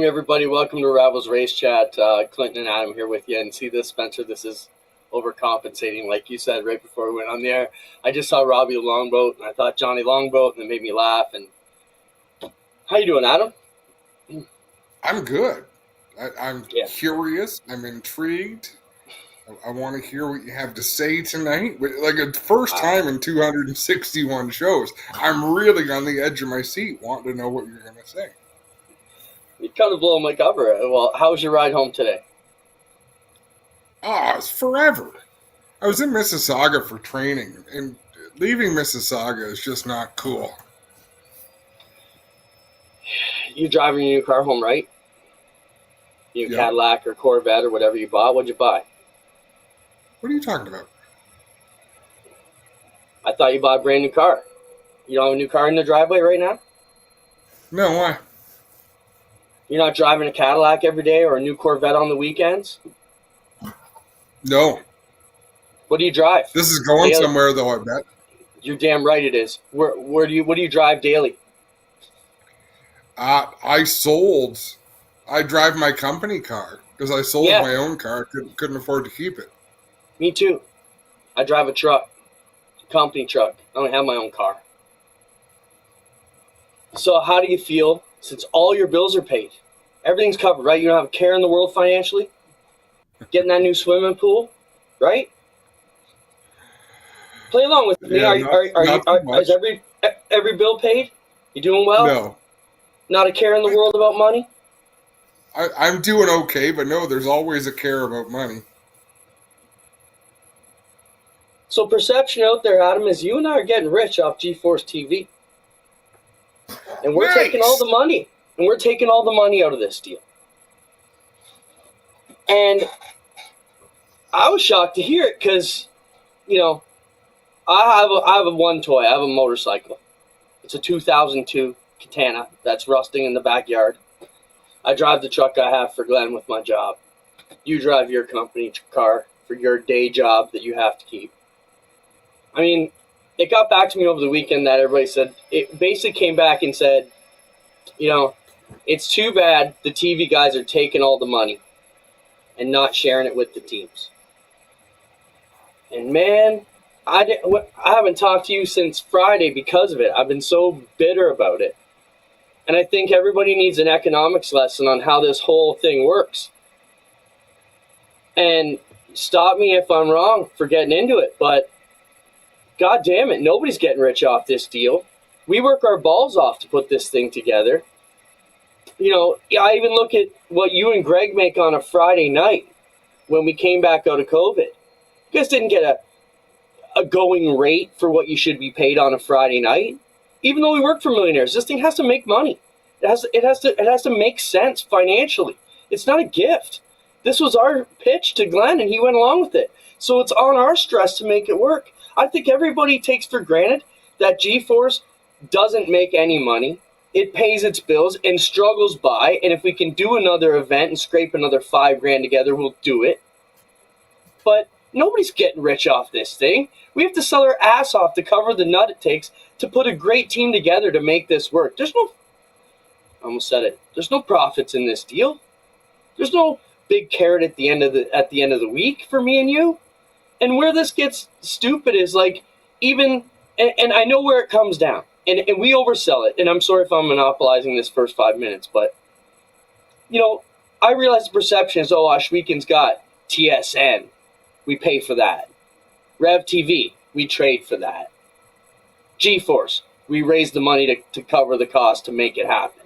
morning, everybody. Welcome to Rivalz Race Chat. Clinton and Adam here with you. And see this, Spencer, this is overcompensating. Like you said right before we went on the air, I just saw Robbie Longboat, and I thought Johnny Longboat, and it made me laugh. And how you doing, Adam? I'm good. I'm curious. I'm intrigued. I want to hear what you have to say tonight. Like a first time in 261 shows, I'm really on the edge of my seat wanting to know what you're going to say. You kind of blow my cover. Well, how was your ride home today? It's forever. I was in Mississauga for training, and leaving Mississauga is just not cool. You driving your new car home, right? Your Cadillac or Corvette or whatever you bought. What'd you buy? What are you talking about? I thought you bought a brand new car. You don't have a new car in the driveway right now? No, why? You're not driving a Cadillac every day or a new Corvette on the weekends? No. What do you drive? This is going daily? Somewhere, though, I bet. You're damn right it is. What do you drive daily? I drive my company car because I sold my own car. Couldn't afford to keep it. Me too. I drive a truck, a company truck. I don't have my own car. So how do you feel since all your bills are paid? Everything's covered, right? You don't have a care in the world financially? Getting that new swimming pool, right? Play along with me. Is every bill paid? You doing well? No. Not a care in the world about money? I'm doing okay, but no, there's always a care about money. So perception out there, Adam, is you and I are getting rich off GeForce TV. And we're taking all the money. And we're taking all the money out of this deal. And I was shocked to hear it because, I have a one toy. I have a motorcycle. It's a 2002 Katana that's rusting in the backyard. I drive the truck I have for Glenn with my job. You drive your company car for your day job that you have to keep. I mean, it got back to me over the weekend that everybody said, it basically came back and said, it's too bad the TV guys are taking all the money and not sharing it with the teams. And man, I haven't talked to you since Friday because of it. I've been so bitter about it. And I think everybody needs an economics lesson on how this whole thing works. And stop me if I'm wrong for getting into it, but God damn it, nobody's getting rich off this deal. We work our balls off to put this thing together. I even look at what you and Greg make on a Friday night when we came back out of COVID. You guys didn't get a going rate for what you should be paid on a Friday night. Even though we work for millionaires, this thing has to make money. It has to make sense financially. It's not a gift. This was our pitch to Glenn, and he went along with it. So it's on our stress to make it work. I think everybody takes for granted that GeForce doesn't make any money. It pays its bills and struggles by. And if we can do another event and scrape another $5,000 together, we'll do it. But nobody's getting rich off this thing. We have to sell our ass off to cover the nut it takes to put a great team together to make this work. I almost said it. There's no profits in this deal. There's no big carrot at the end of the week for me and you. And where this gets stupid is and I know where it comes down. And we oversell it. And I'm sorry if I'm monopolizing this first 5 minutes, but I realize the perception is, Ashweekin's got TSN. We pay for that. Rev TV, we trade for that. GeForce, we raise the money to cover the cost to make it happen.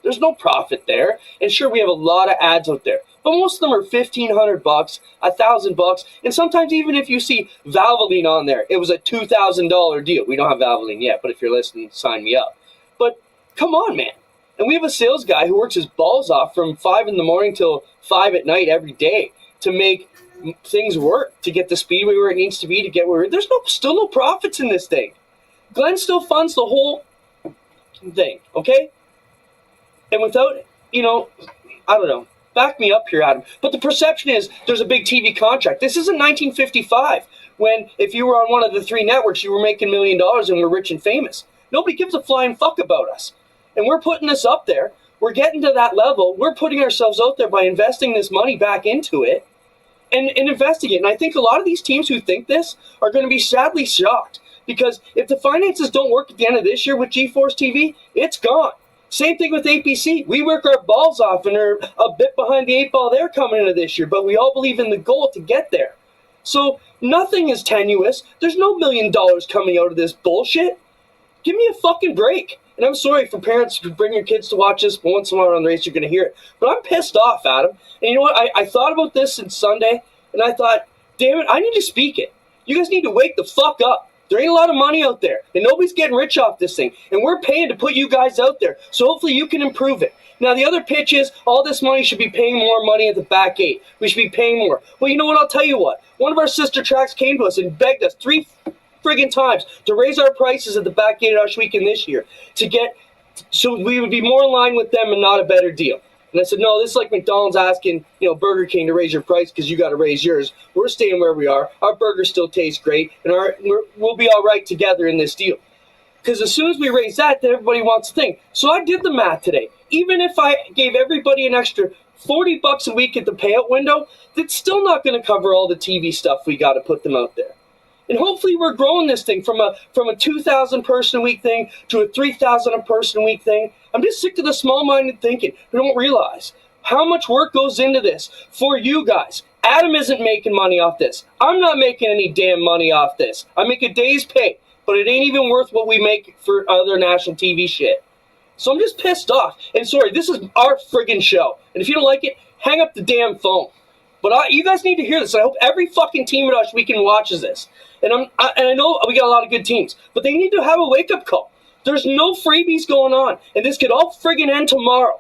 There's no profit there. And sure, we have a lot of ads out there, but most of them are $1,500, $1,000, and sometimes even if you see Valvoline on there, it was a $2,000 deal. We don't have Valvoline yet, but if you're listening, sign me up. But come on, man. And we have a sales guy who works his balls off from 5 in the morning till 5 at night every day to make things work, to get the speedway where it needs to be, to get where there's still no profits in this thing. Glenn still funds the whole thing, okay? And without, I don't know, back me up here, Adam. But the perception is there's a big TV contract. This isn't 1955 when if you were on one of the 3 networks, you were making $1 million and were rich and famous. Nobody gives a flying fuck about us. And we're putting this up there we're getting to that level. We're putting ourselves out there by investing this money back into it and investing it. And I think a lot of these teams who think this are going to be sadly shocked, because if the finances don't work at the end of this year with GeForce TV, it's gone. Same thing with APC. We work our balls off and are a bit behind the 8 ball there coming into this year, but we all believe in the goal to get there. So nothing is tenuous. There's no $1 million coming out of this bullshit. Give me a fucking break. And I'm sorry for parents who bring your kids to watch this, but once in a while on the race you're going to hear it. But I'm pissed off, Adam. And you know what? I thought about this since Sunday, and I thought, damn it, I need to speak it. You guys need to wake the fuck up. There ain't a lot of money out there, and nobody's getting rich off this thing. And we're paying to put you guys out there, so hopefully you can improve it. Now, the other pitch is all this money should be paying more money at the back gate. We should be paying more. Well, you know what? I'll tell you what. One of our sister tracks came to us and begged us 3 friggin' times to raise our prices at the back gate at Ush Weekend this year so we would be more in line with them and not a better deal. And I said, no, this is like McDonald's asking, Burger King to raise your price because you got to raise yours. We're staying where we are. Our burger still tastes great, and we'll be all right together in this deal. Because as soon as we raise that, then everybody wants to think. So I did the math today. Even if I gave everybody an extra $40 a week at the payout window, that's still not going to cover all the TV stuff we got to put them out there. And hopefully we're growing this thing from a 2,000 person a week thing to a 3,000 a person a week thing. I'm just sick of the small-minded thinking who don't realize how much work goes into this for you guys. Adam isn't making money off this. I'm not making any damn money off this. I make a day's pay, but it ain't even worth what we make for other national TV shit. So I'm just pissed off. And sorry, this is our friggin' show. And if you don't like it, hang up the damn phone. But you guys need to hear this. I hope every fucking team at Ush Weekend watches this. And I know we got a lot of good teams, but they need to have a wake-up call. There's no freebies going on, and this could all friggin' end tomorrow.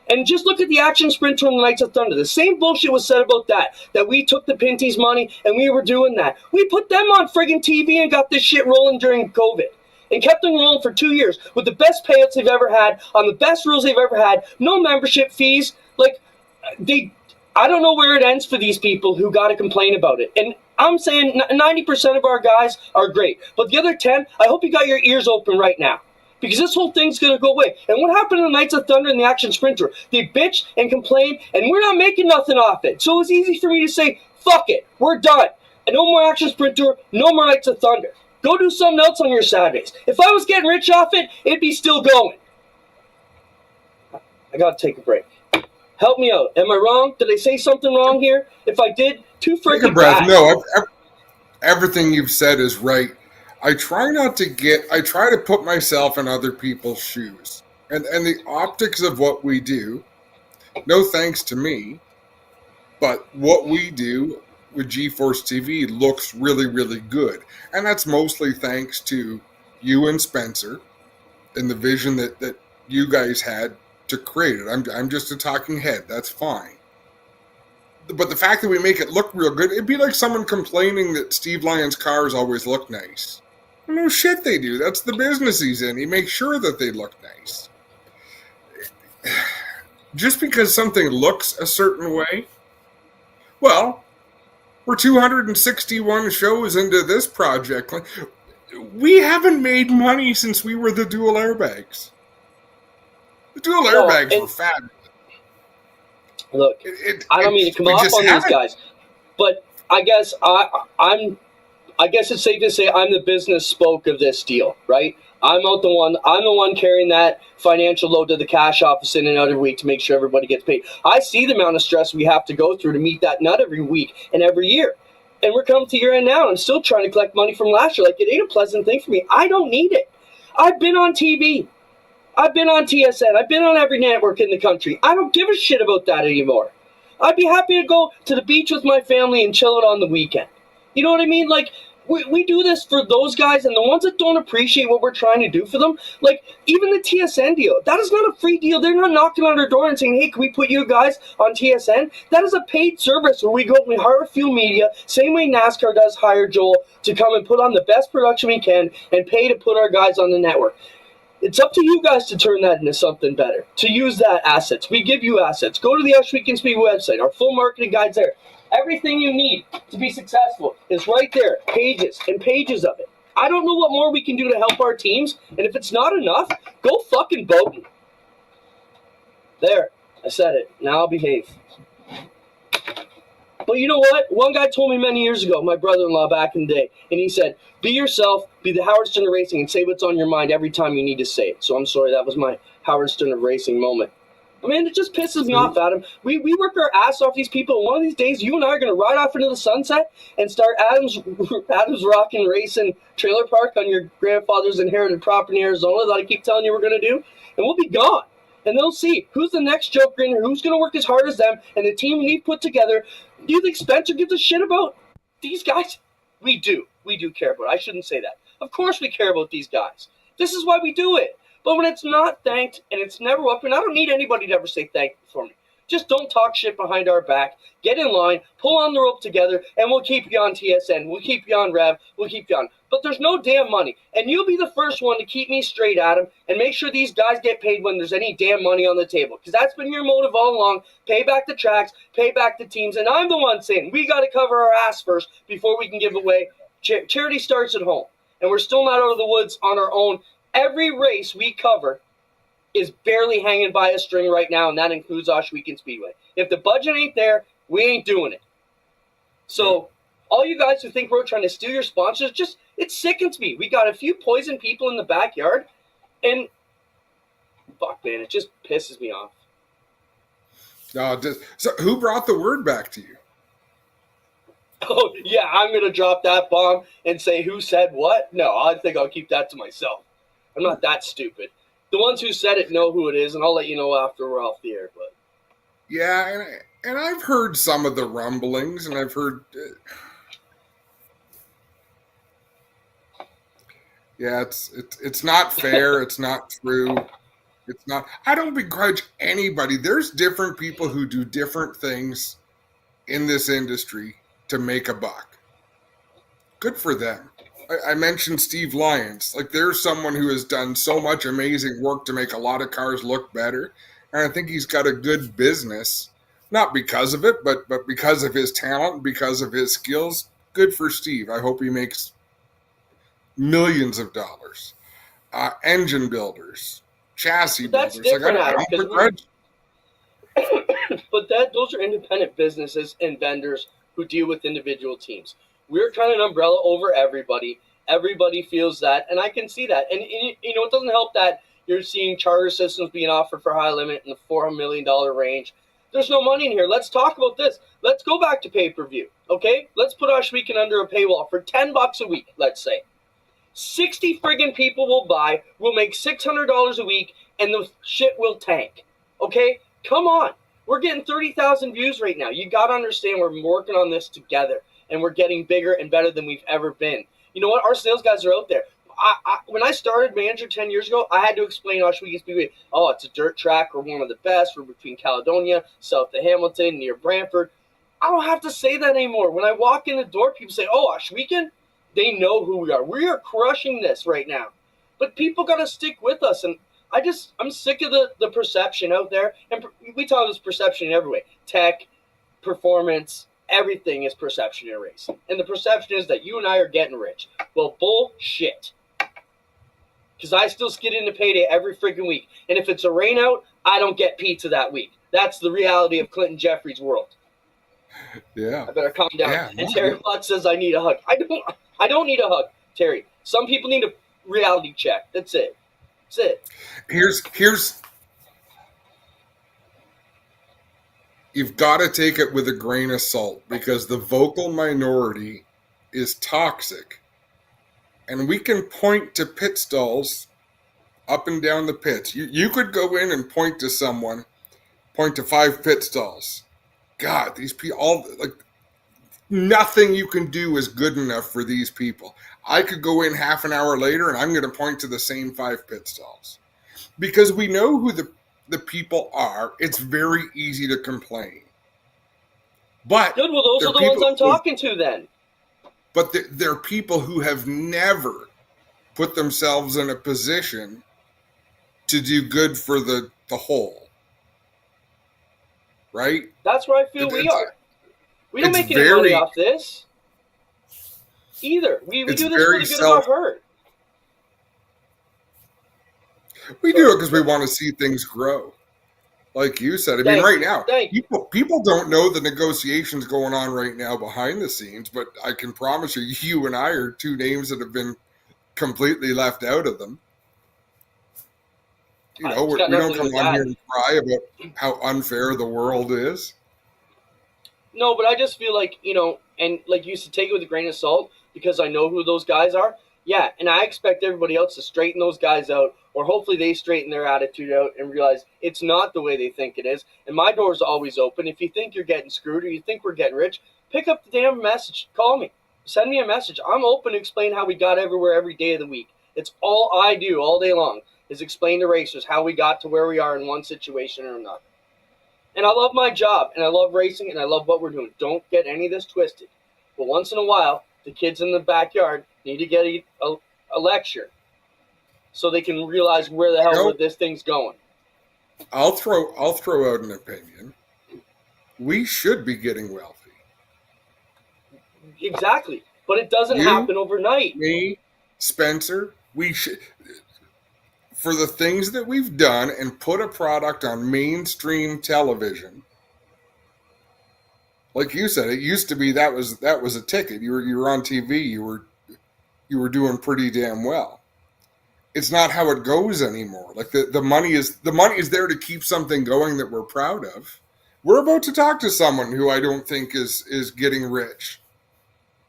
And just look at the action sprint from the Knights of Thunder. The same bullshit was said about that we took the Pinty's money and we were doing that. We put them on friggin' TV and got this shit rolling during COVID. And kept them rolling for 2 years with the best payouts they've ever had, on the best rules they've ever had, no membership fees. I don't know where it ends for these people who got to complain about it. And I'm saying 90% of our guys are great. But the other 10, I hope you got your ears open right now. Because this whole thing's going to go away. And what happened to the Knights of Thunder and the Action Sprinter? They bitched and complained, and we're not making nothing off it. So it was easy for me to say, fuck it, we're done. And no more Action Sprinter, no more Knights of Thunder. Go do something else on your Saturdays. If I was getting rich off it, it'd be still going. I got to take a break. Help me out. Am I wrong? Did I say something wrong here? If I did, too freaking Take a breath. bad. No, everything you've said is right. I try to put myself in other people's shoes. And the optics of what we do, no thanks to me, but what we do with GeForce TV looks really, really good. And that's mostly thanks to you and Spencer and the vision that you guys had to create it. I'm just a talking head. That's fine. But the fact that we make it look real good, it'd be like someone complaining that Steve Lyon's cars always look nice. No shit they do. That's the business he's in. He makes sure that they look nice. Just because something looks a certain way, well, we're 261 shows into this project. We haven't made money since we were the dual airbags. The dual airbags were fabulous. Look, I don't mean to come off on these guys, but I guess I guess it's safe to say I'm the business spoke of this deal, right? I'm the one carrying that financial load to the cash office in and out every week to make sure everybody gets paid. I see the amount of stress we have to go through to meet that nut every week and every year. And we're coming to year end now, and I'm still trying to collect money from last year. Like, it ain't a pleasant thing for me. I don't need it. I've been on TV. I've been on TSN. I've been on every network in the country. I don't give a shit about that anymore. I'd be happy to go to the beach with my family and chill it on the weekend. You know what I mean? Like, we do this for those guys, and the ones that don't appreciate what we're trying to do for them, like, even the TSN deal, that is not a free deal. They're not knocking on our door and saying, hey, can we put you guys on TSN? That is a paid service where we go and we hire a few media, same way NASCAR does hire Joel to come and put on the best production we can and pay to put our guys on the network. It's up to you guys to turn that into something better, to use that assets. We give you assets. Go to the Ush Weekend Speed website. Our full marketing guide's there. Everything you need to be successful is right there. Pages and pages of it. I don't know what more we can do to help our teams, and if it's not enough, go fucking vote. There, I said it. Now I'll behave. But you know what? One guy told me many years ago, my brother-in-law back in the day, and he said, be yourself, be the Howard Stern of racing, and say what's on your mind every time you need to say it. So I'm sorry, that was my Howard Stern of racing moment. I mean, it just pisses me off, Adam. We work our ass off these people, and one of these days, you and I are going to ride off into the sunset and start Adam's Rockin' Racing trailer park on your grandfather's inherited property in Arizona that I keep telling you we're going to do, and we'll be gone. And they'll see who's the next Joe Greener, who's going to work as hard as them, and the team we've put together. Do you think Spencer gives a shit about these guys? We do. We do care about it. I shouldn't say that. Of course we care about these guys. This is why we do it. But when it's not thanked and it's never up, and I don't need anybody to ever say thank you for me. Just don't talk shit behind our back. Get in line, pull on the rope together, and we'll keep you on TSN. We'll keep you on Rev. We'll keep you on. But there's no damn money. And you'll be the first one to keep me straight, Adam, and make sure these guys get paid when there's any damn money on the table. Because that's been your motive all along. Pay back the tracks, pay back the teams. And I'm the one saying we got to cover our ass first before we can give away. Charity starts at home. And we're still not out of the woods on our own. Every race we cover is barely hanging by a string right now, and that includes Oshweekend Speedway. If the budget ain't there, we ain't doing it. So all you guys who think we're trying to steal your sponsors, just it sickens me. We got a few poison people in the backyard, and fuck, man, it just pisses me off. So who brought the word back to you? Oh, yeah, I'm going to drop that bomb and say who said what? No, I think I'll keep that to myself. I'm not that stupid. The ones who said it know who it is, and I'll let you know after we're off the air. But yeah, and I've heard some of the rumblings, and I've heard. Yeah, it's not fair. It's not true. It's not. I don't begrudge anybody. There's different people who do different things in this industry to make a buck. Good for them. I mentioned Steve Lyons. Like, there's someone who has done so much amazing work to make a lot of cars look better. And I think he's got a good business, not because of it, but because of his talent, because of his skills. Good for Steve. I hope he makes millions of dollars. Engine builders, chassis that's builders. Different, I don't begrudge. But those are independent businesses and vendors who deal with individual teams. We're trying an umbrella over everybody. Everybody feels that, and I can see that. And you know, it doesn't help that you're seeing charter systems being offered for high limit in the $4 million range. There's no money in here. Let's talk about this. Let's go back to pay-per-view, okay? Let's put Oshweekend under a paywall for $10 a week, let's say. 60 friggin' people will buy, we'll make $600 a week, and the shit will tank, okay? Come on. We're getting 30,000 views right now. You got to understand we're working on this together, and we're getting bigger and better than we've ever been. You know what? Our sales guys are out there. When I started manager 10 years ago, I had to explain Oshweekend Speedway. Oh, it's a dirt track. We're one of the best. We're between Caledonia, south of Hamilton, near Brantford. I don't have to say that anymore. When I walk in the door, people say, oh, Oshweekend? They know who we are. We are crushing this right now. But people got to stick with us, and I'm sick of the perception out there. And we talk this perception in every way. Tech, performance, everything is perception in racing. And the perception is that you and I are getting rich. Well, bullshit. Because I still skid into payday every freaking week. And if it's a rain out, I don't get pizza that week. That's the reality of Clinton Jeffrey's world. Yeah. I better calm down. Yeah, and Terry Potts says I need a hug. I don't need a hug, Terry. Some people need a reality check. That's it. That's it. Here's you've got to take it with a grain of salt, because the vocal minority is toxic. And we can point to pit stalls up and down the pits. You could go in and point to 5 pit stalls. God, these people, all like, nothing you can do is good enough for these people. I could go in half an hour later and I'm going to point to the same 5 pit stalls. Because we know who the people are, it's very easy to complain. But good, well, those are the ones I'm talking to then. But they're people who have never put themselves in a position to do good for the whole. Right? That's where I feel we are. We don't make any money off this either. We do this for the good of our heart. We do it because we want to see things grow. Like you said, I mean, right now, Thank you. people don't know the negotiations going on right now behind the scenes, but I can promise you, you and I are two names that have been completely left out of them. You know, It's got we nothing don't to do come with on that. here and cry about how unfair the world is. No, but I just feel like, and like you said, take it with a grain of salt because I know who those guys are. Yeah, and I expect everybody else to straighten those guys out, or hopefully they straighten their attitude out and realize it's not the way they think it is. And my door's always open. If you think you're getting screwed or you think we're getting rich, pick up the damn message. Call me. Send me a message. I'm open to explain how we got everywhere every day of the week. It's all I do all day long is explain to racers how we got to where we are in one situation or another. And I love my job, and I love racing, and I love what we're doing. Don't get any of this twisted. But once in a while, the kids in the backyard need to get a lecture so they can realize where the hell this thing's going. I'll throw out an opinion. We should be getting wealthy. Exactly. But it doesn't happen overnight. Me, Spencer, we should, for the things that we've done and put a product on mainstream television. Like you said, it used to be that was a ticket. You were on TV. You were doing pretty damn well. It's not how it goes anymore. Like the money is there to keep something going that we're proud of. We're about to talk to someone who I don't think is getting rich,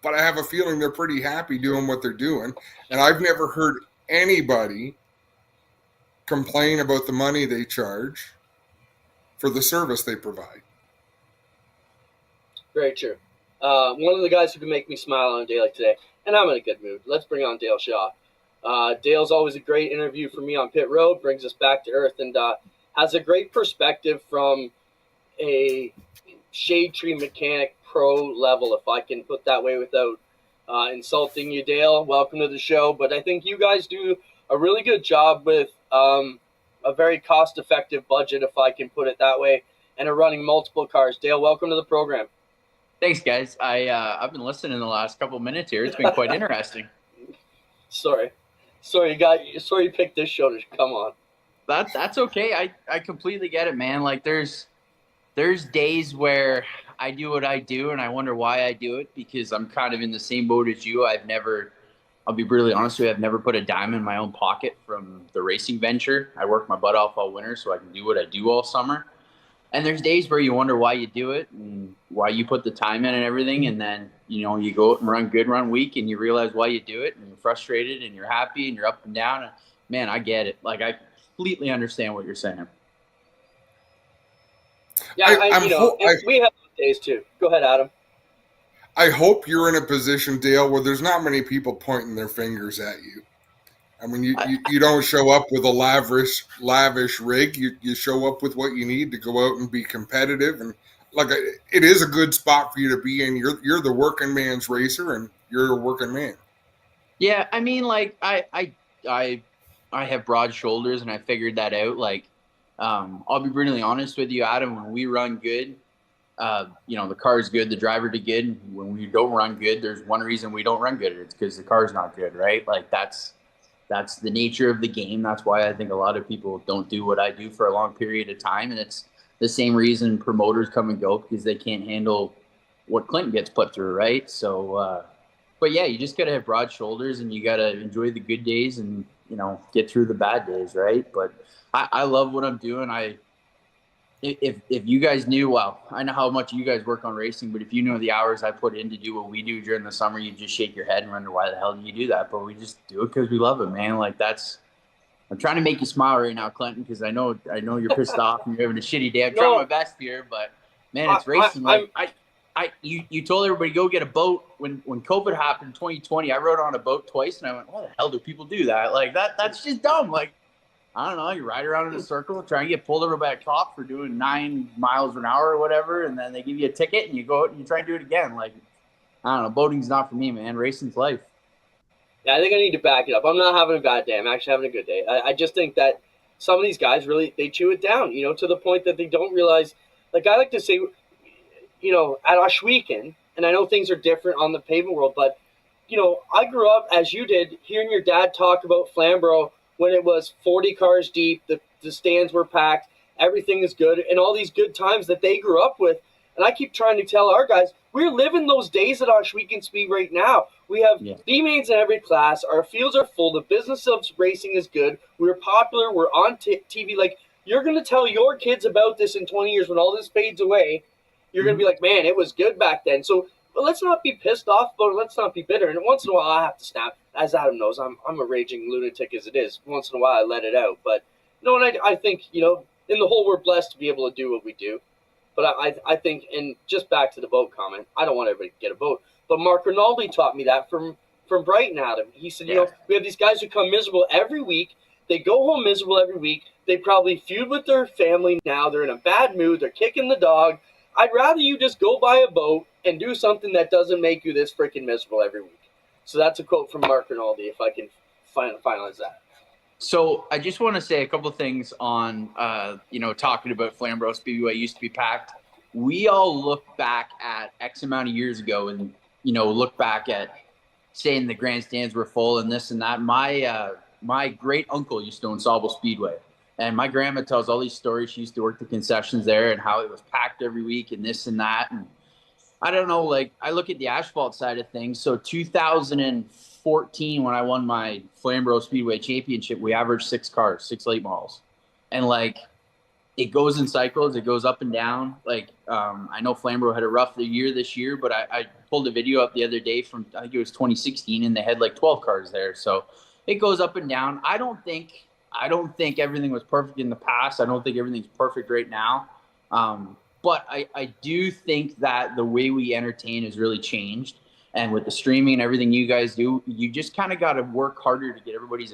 but I have a feeling they're pretty happy doing what they're doing. And I've never heard anybody complain about the money they charge for the service they provide. Very true. One of the guys who can make me smile on a day like today, and I'm in a good mood. Let's bring on Dale Shaw. Dale's always a great interview for me on Pit Road, brings us back to earth, and has a great perspective from a shade tree mechanic pro level, if I can put that way without insulting you, Dale. Welcome to the show. But I think you guys do a really good job with a very cost-effective budget, if I can put it that way, and are running multiple cars. Dale, welcome to the program. Thanks, guys. I've been listening the last couple of minutes here. It's been quite interesting. Sorry, you picked this show to come on. That's okay. I completely get it, man. Like there's days where I do what I do and I wonder why I do it because I'm kind of in the same boat as you. I'll be brutally honest with you, I've never put a dime in my own pocket from the racing venture. I work my butt off all winter so I can do what I do all summer. And there's days where you wonder why you do it and why you put the time in and everything. And then, you go out and run week and you realize why you do it and you're frustrated and you're happy and you're up and down. And man, I get it. Like I completely understand what you're saying. Yeah, we have days too. Go ahead, Adam. I hope you're in a position, Dale, where there's not many people pointing their fingers at you. I mean, you don't show up with a lavish rig. You show up with what you need to go out and be competitive. And like it is a good spot for you to be in. You're the working man's racer, and you're a working man. Yeah, I mean, like I have broad shoulders, and I figured that out. Like, I'll be brutally honest with you, Adam. When we run good, the car's good, the driver did good. When we don't run good, there's one reason we don't run good. It's because the car's not good, right? Like that's the nature of the game. That's why I think a lot of people don't do what I do for a long period of time. And it's the same reason promoters come and go because they can't handle what Clinton gets put through, right? So, but yeah, you just got to have broad shoulders and you got to enjoy the good days and, get through the bad days, right? But I love what I'm doing. If you guys knew, well, I know how much you guys work on racing, but if you know the hours I put in to do what we do during the summer, you just shake your head and wonder why the hell do you do that? But we just do it because we love it, man. Like I'm trying to make you smile right now, Clinton, because I know you're pissed off and you're having a shitty day. I'm trying my best here, but man, it's racing. You told everybody go get a boat when COVID happened in 2020. I rode on a boat twice, and I went, "Why the hell do people do that? Like that's just dumb." Like, I don't know. You ride around in a circle, try and get pulled over by a cop for doing 9 miles an hour or whatever, and then they give you a ticket, and you go out and you try and do it again. Like, I don't know. Boating's not for me, man. Racing's life. Yeah, I think I need to back it up. I'm not having a bad day. I'm actually having a good day. I just think that some of these guys really, they chew it down, to the point that they don't realize. Like I like to say, at Oshweekend, and I know things are different on the pavement world, but, I grew up, as you did, hearing your dad talk about Flamborough when it was 40 cars deep, the stands were packed, everything is good, and all these good times that they grew up with. And I keep trying to tell our guys, we're living those days at Ohsweken Speed right now. We have B-mains in every class. Our fields are full. The business of racing is good. We're popular. We're on TV. Like, you're going to tell your kids about this in 20 years when all this fades away. You're going to be like, man, it was good back then. So let's not be pissed off, but let's not be bitter. And once in a while, I have to snap. As Adam knows, I'm a raging lunatic as it is. Once in a while, I let it out. But, and I think, in the whole, we're blessed to be able to do what we do. But I think, and just back to the boat comment, I don't want everybody to get a boat. But Mark Rinaldi taught me that from Brighton, Adam. He said, we have these guys who come miserable every week. They go home miserable every week. They probably feud with their family now. They're in a bad mood. They're kicking the dog. I'd rather you just go buy a boat and do something that doesn't make you this freaking miserable every week. So that's a quote from Mark Rinaldi, if I can finalize that. So I just want to say a couple things on, talking about Flamborough Speedway used to be packed. We all look back at X amount of years ago and, look back at saying the grandstands were full and this and that. My great uncle used to own Sauble Speedway, and my grandma tells all these stories. She used to work the concessions there and how it was packed every week and this and that. And I don't know, like, I look at the asphalt side of things. So 2014, when I won my Flamborough Speedway championship, we averaged 6 cars, 6 late models. And, like, it goes in cycles. It goes up and down. Like, I know Flamborough had a rough year this year, but I pulled a video up the other day from, I think it was 2016, and they had, like, 12 cars there. So it goes up and down. I don't think everything was perfect in the past. I don't think everything's perfect right now. But I do think that the way we entertain has really changed. And with the streaming and everything you guys do, you just kind of got to work harder to get everybody's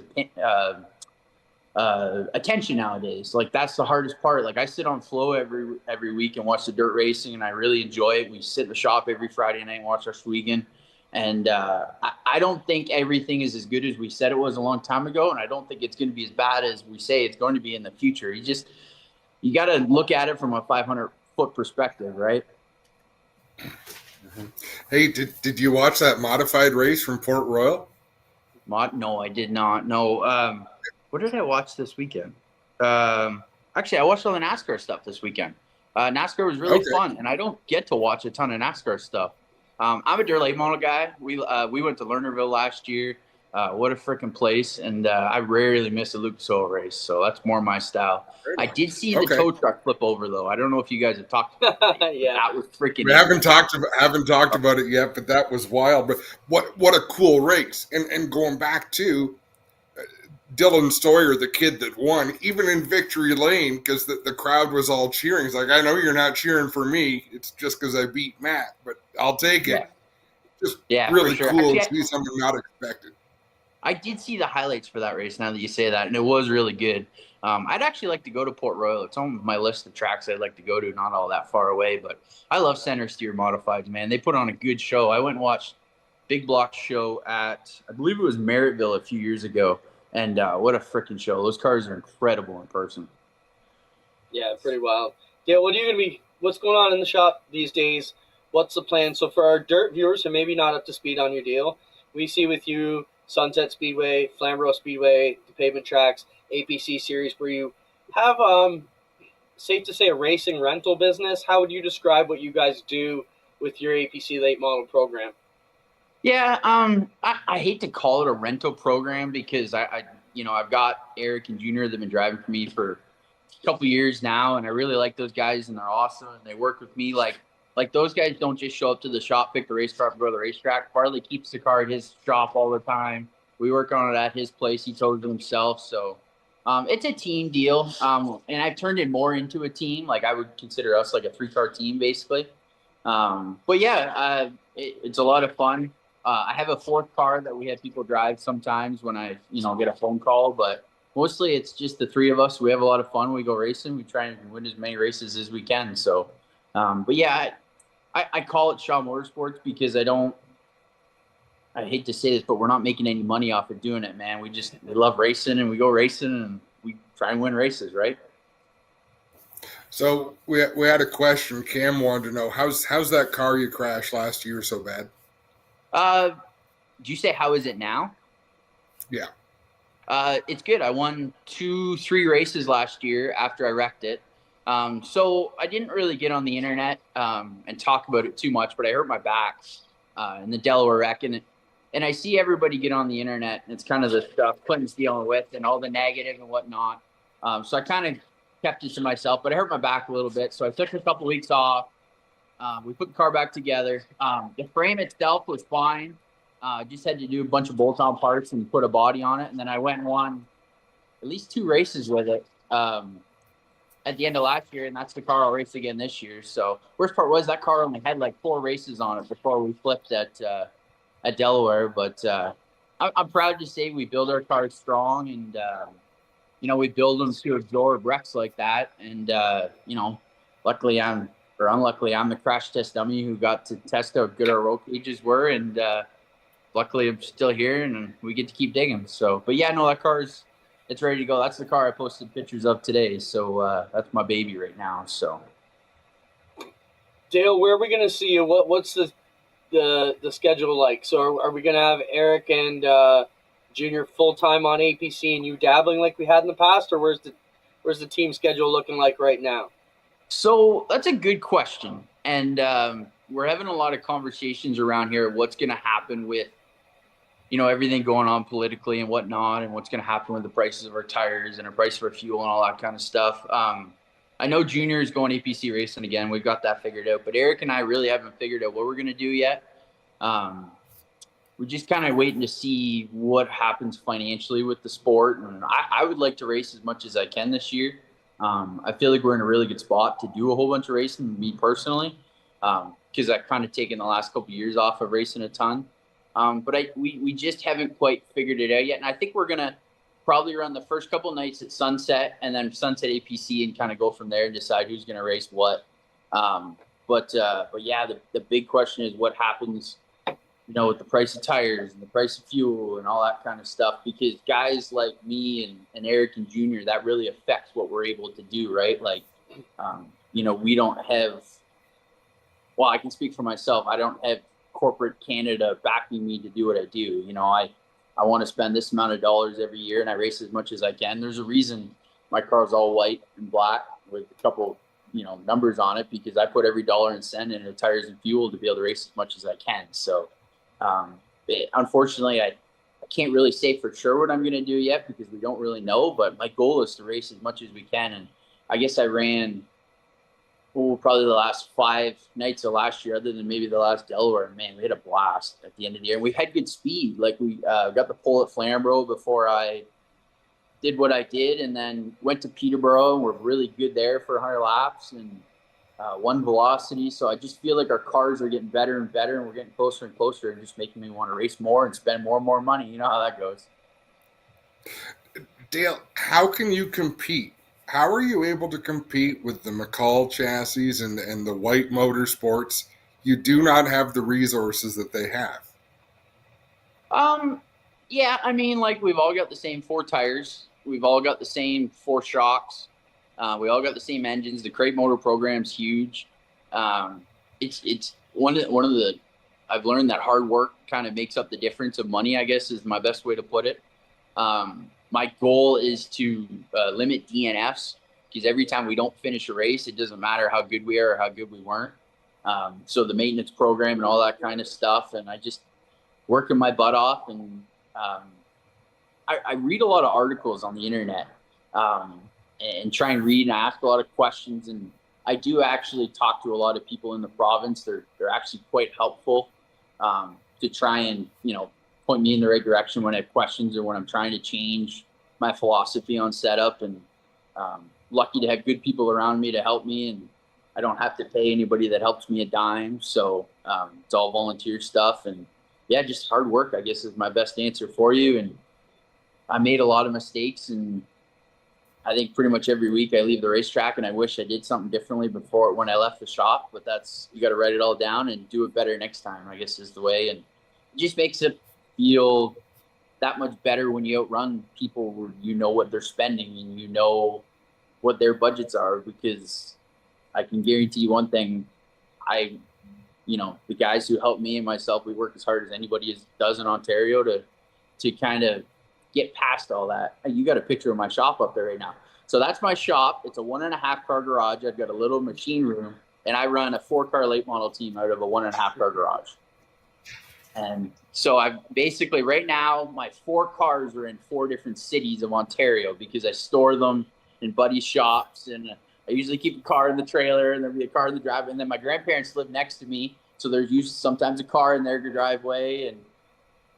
attention nowadays. Like, that's the hardest part. Like, I sit on Flow every week and watch the dirt racing, and I really enjoy it. We sit in the shop every Friday night and watch our Ohsweken. And I don't think everything is as good as we said it was a long time ago, and I don't think it's going to be as bad as we say it's going to be in the future. You got to look at it from a 500-foot perspective, right? Mm-hmm. Hey, did you watch that modified race from Port Royal? No, I did not. No. What did I watch this weekend? Actually, I watched all the NASCAR stuff this weekend. NASCAR was really fun, and I don't get to watch a ton of NASCAR stuff. I'm a dirt late model guy. We went to Lernerville last year. What a freaking place. And I rarely miss a Lucas Oil race, so that's more my style. I did see the tow truck flip over, though. I don't know if you guys have talked about it. Yeah. That was freaking. We haven't talked about it yet, but that was wild. But what a cool race. And going back to Dylan Sawyer, the kid that won, even in victory lane, because the crowd was all cheering. He's like, I know you're not cheering for me. It's just because I beat Matt, but I'll take it. Just really cool to see something not expected. I did see the highlights for that race now that you say that, and it was really good. I'd actually like to go to Port Royal. It's on my list of tracks I'd like to go to, not all that far away, but I love center steer modifieds, man. They put on a good show. I went and watched Big Block's show at, I believe it was Merrittville a few years ago. And what a freaking show. Those cars are incredible in person. Yeah, pretty wild. Yeah, what's going on in the shop these days? What's the plan? So for our dirt viewers who maybe not up to speed on your deal, we see with you Sunset Speedway, Flamborough Speedway, the pavement tracks, APC series, where you have, safe to say, a racing rental business. How would you describe what you guys do with your APC late model program? Yeah, I hate to call it a rental program because I've got Eric and Junior that have been driving for me for a couple years now, and I really like those guys, and they're awesome, and they work with me. Like those guys don't just show up to the shop, pick the race car, and go to the racetrack. Farley keeps the car at his shop all the time. We work on it at his place. He told it himself, so it's a team deal, and I've turned it more into a team. Like, I would consider us like a 3-car team, basically. But yeah, it's a lot of fun. I have a 4th car that we have people drive sometimes when I, get a phone call, but mostly it's just the 3 of us. We have a lot of fun. We go racing. We try and win as many races as we can. So, but yeah, I call it Shaw Motorsports because I hate to say this, but we're not making any money off of doing it, man. We love racing, and we go racing, and we try and win races, right? So we had a question. Cam wanted to know, how's that car you crashed last year so bad? Do you say how is it now? Yeah. It's good. I won 2-3 races last year after I wrecked it. So I didn't really get on the internet and talk about it too much, but I hurt my back in the Delaware wreck, and I see everybody get on the internet, and it's kind of the stuff Clinton's dealing with and all the negative and whatnot. So I kind of kept it to myself, but I hurt my back a little bit, so I took a couple weeks off. We put the car back together. The frame itself was fine. Just had to do a bunch of bolt-on parts and put a body on it, and then I went and won at least 2 races with it. At the end of last year, and that's the car I'll race again this year. So worst part was that car only had like 4 races on it before we flipped at Delaware. But I'm proud to say we build our cars strong, and we build them to absorb wrecks like that. And luckily or unluckily, I'm the crash test dummy who got to test how good our roll cages were, and luckily I'm still here and we get to keep digging. So, but yeah, no, that car's. It's ready to go. That's the car I posted pictures of today. So that's my baby right now. So, Dale, where are we going to see you? What's the schedule like? So are we going to have Eric and Junior full time on APC and you dabbling like we had in the past, or where's the team schedule looking like right now? So that's a good question, and we're having a lot of conversations around here. What's going to happen with everything going on politically and whatnot, and what's going to happen with the prices of our tires and the price of our fuel and all that kind of stuff. I know Junior is going APC racing again. We've got that figured out, but Eric and I really haven't figured out what we're going to do yet. We're just kind of waiting to see what happens financially with the sport. And I would like to race as much as I can this year. I feel like we're in a really good spot to do a whole bunch of racing, me personally, because I've kind of taken the last couple of years off of racing a ton. But we just haven't quite figured it out yet. And I think we're going to probably run the first couple nights at Sunset and then Sunset APC and kind of go from there and decide who's going to race what. But yeah, the big question is what happens, with the price of tires and the price of fuel and all that kind of stuff, because guys like me and Eric and Junior, that really affects what we're able to do, right? Like, we don't have, well, I can speak for myself. I don't have corporate Canada backing me to do what I do. I want to spend this amount of dollars every year and I race as much as I can. There's a reason my car's all white and black with a couple, numbers on it, because I put every dollar and cent into tires and fuel to be able to race as much as I can. So, unfortunately, I can't really say for sure what I'm going to do yet because we don't really know, but my goal is to race as much as we can. And I guess I ran probably the last 5 nights of last year, other than maybe the last Delaware. Man, we had a blast at the end of the year. And we had good speed. Like we got the pole at Flamborough before I did what I did, and then went to Peterborough and we're really good there for 100 laps and won velocity. So I just feel like our cars are getting better and better, and we're getting closer and closer, and just making me want to race more and spend more and more money. You know how that goes. Dale, how can you compete? How are you able to compete with the McCall chassis and the White Motorsports? You do not have the resources that they have. Yeah, I mean, like, we've all got the same 4 tires. We've all got the same 4 shocks. We all got the same engines. The crate motor program's huge. It's one of the I've learned that hard work kind of makes up the difference of money, I guess, is my best way to put it. My goal is to limit DNFs, because every time we don't finish a race, it doesn't matter how good we are or how good we weren't. So the maintenance program and all that kind of stuff, and I just working my butt off. And I read a lot of articles on the internet and try and read and ask a lot of questions. And I do actually talk to a lot of people in the province. They're actually quite helpful to try and, point me in the right direction when I have questions or when I'm trying to change my philosophy on setup. And lucky to have good people around me to help me, and I don't have to pay anybody that helps me a dime. So it's all volunteer stuff. And yeah, just hard work, I guess, is my best answer for you. And I made a lot of mistakes, and I think pretty much every week I leave the racetrack and I wish I did something differently before when I left the shop, but you got to write it all down and do it better next time, I guess, is the way. And it just makes it feel that much better when you outrun people where you know what they're spending and you know what their budgets are, because I can guarantee you one thing. The guys who help me and myself, we work as hard as anybody does in Ontario to kind of get past all that. You got a picture of my shop up there right now. So that's my shop. It's a 1.5 car garage. I've got a little machine room, and I run a 4-car late model team out of a 1.5 car garage. And so I've basically right now my 4 cars are in 4 different cities of Ontario because I store them in buddies' shops, and I usually keep a car in the trailer and there'll be a car in the driveway. And then my grandparents live next to me, so there's usually sometimes a car in their driveway. And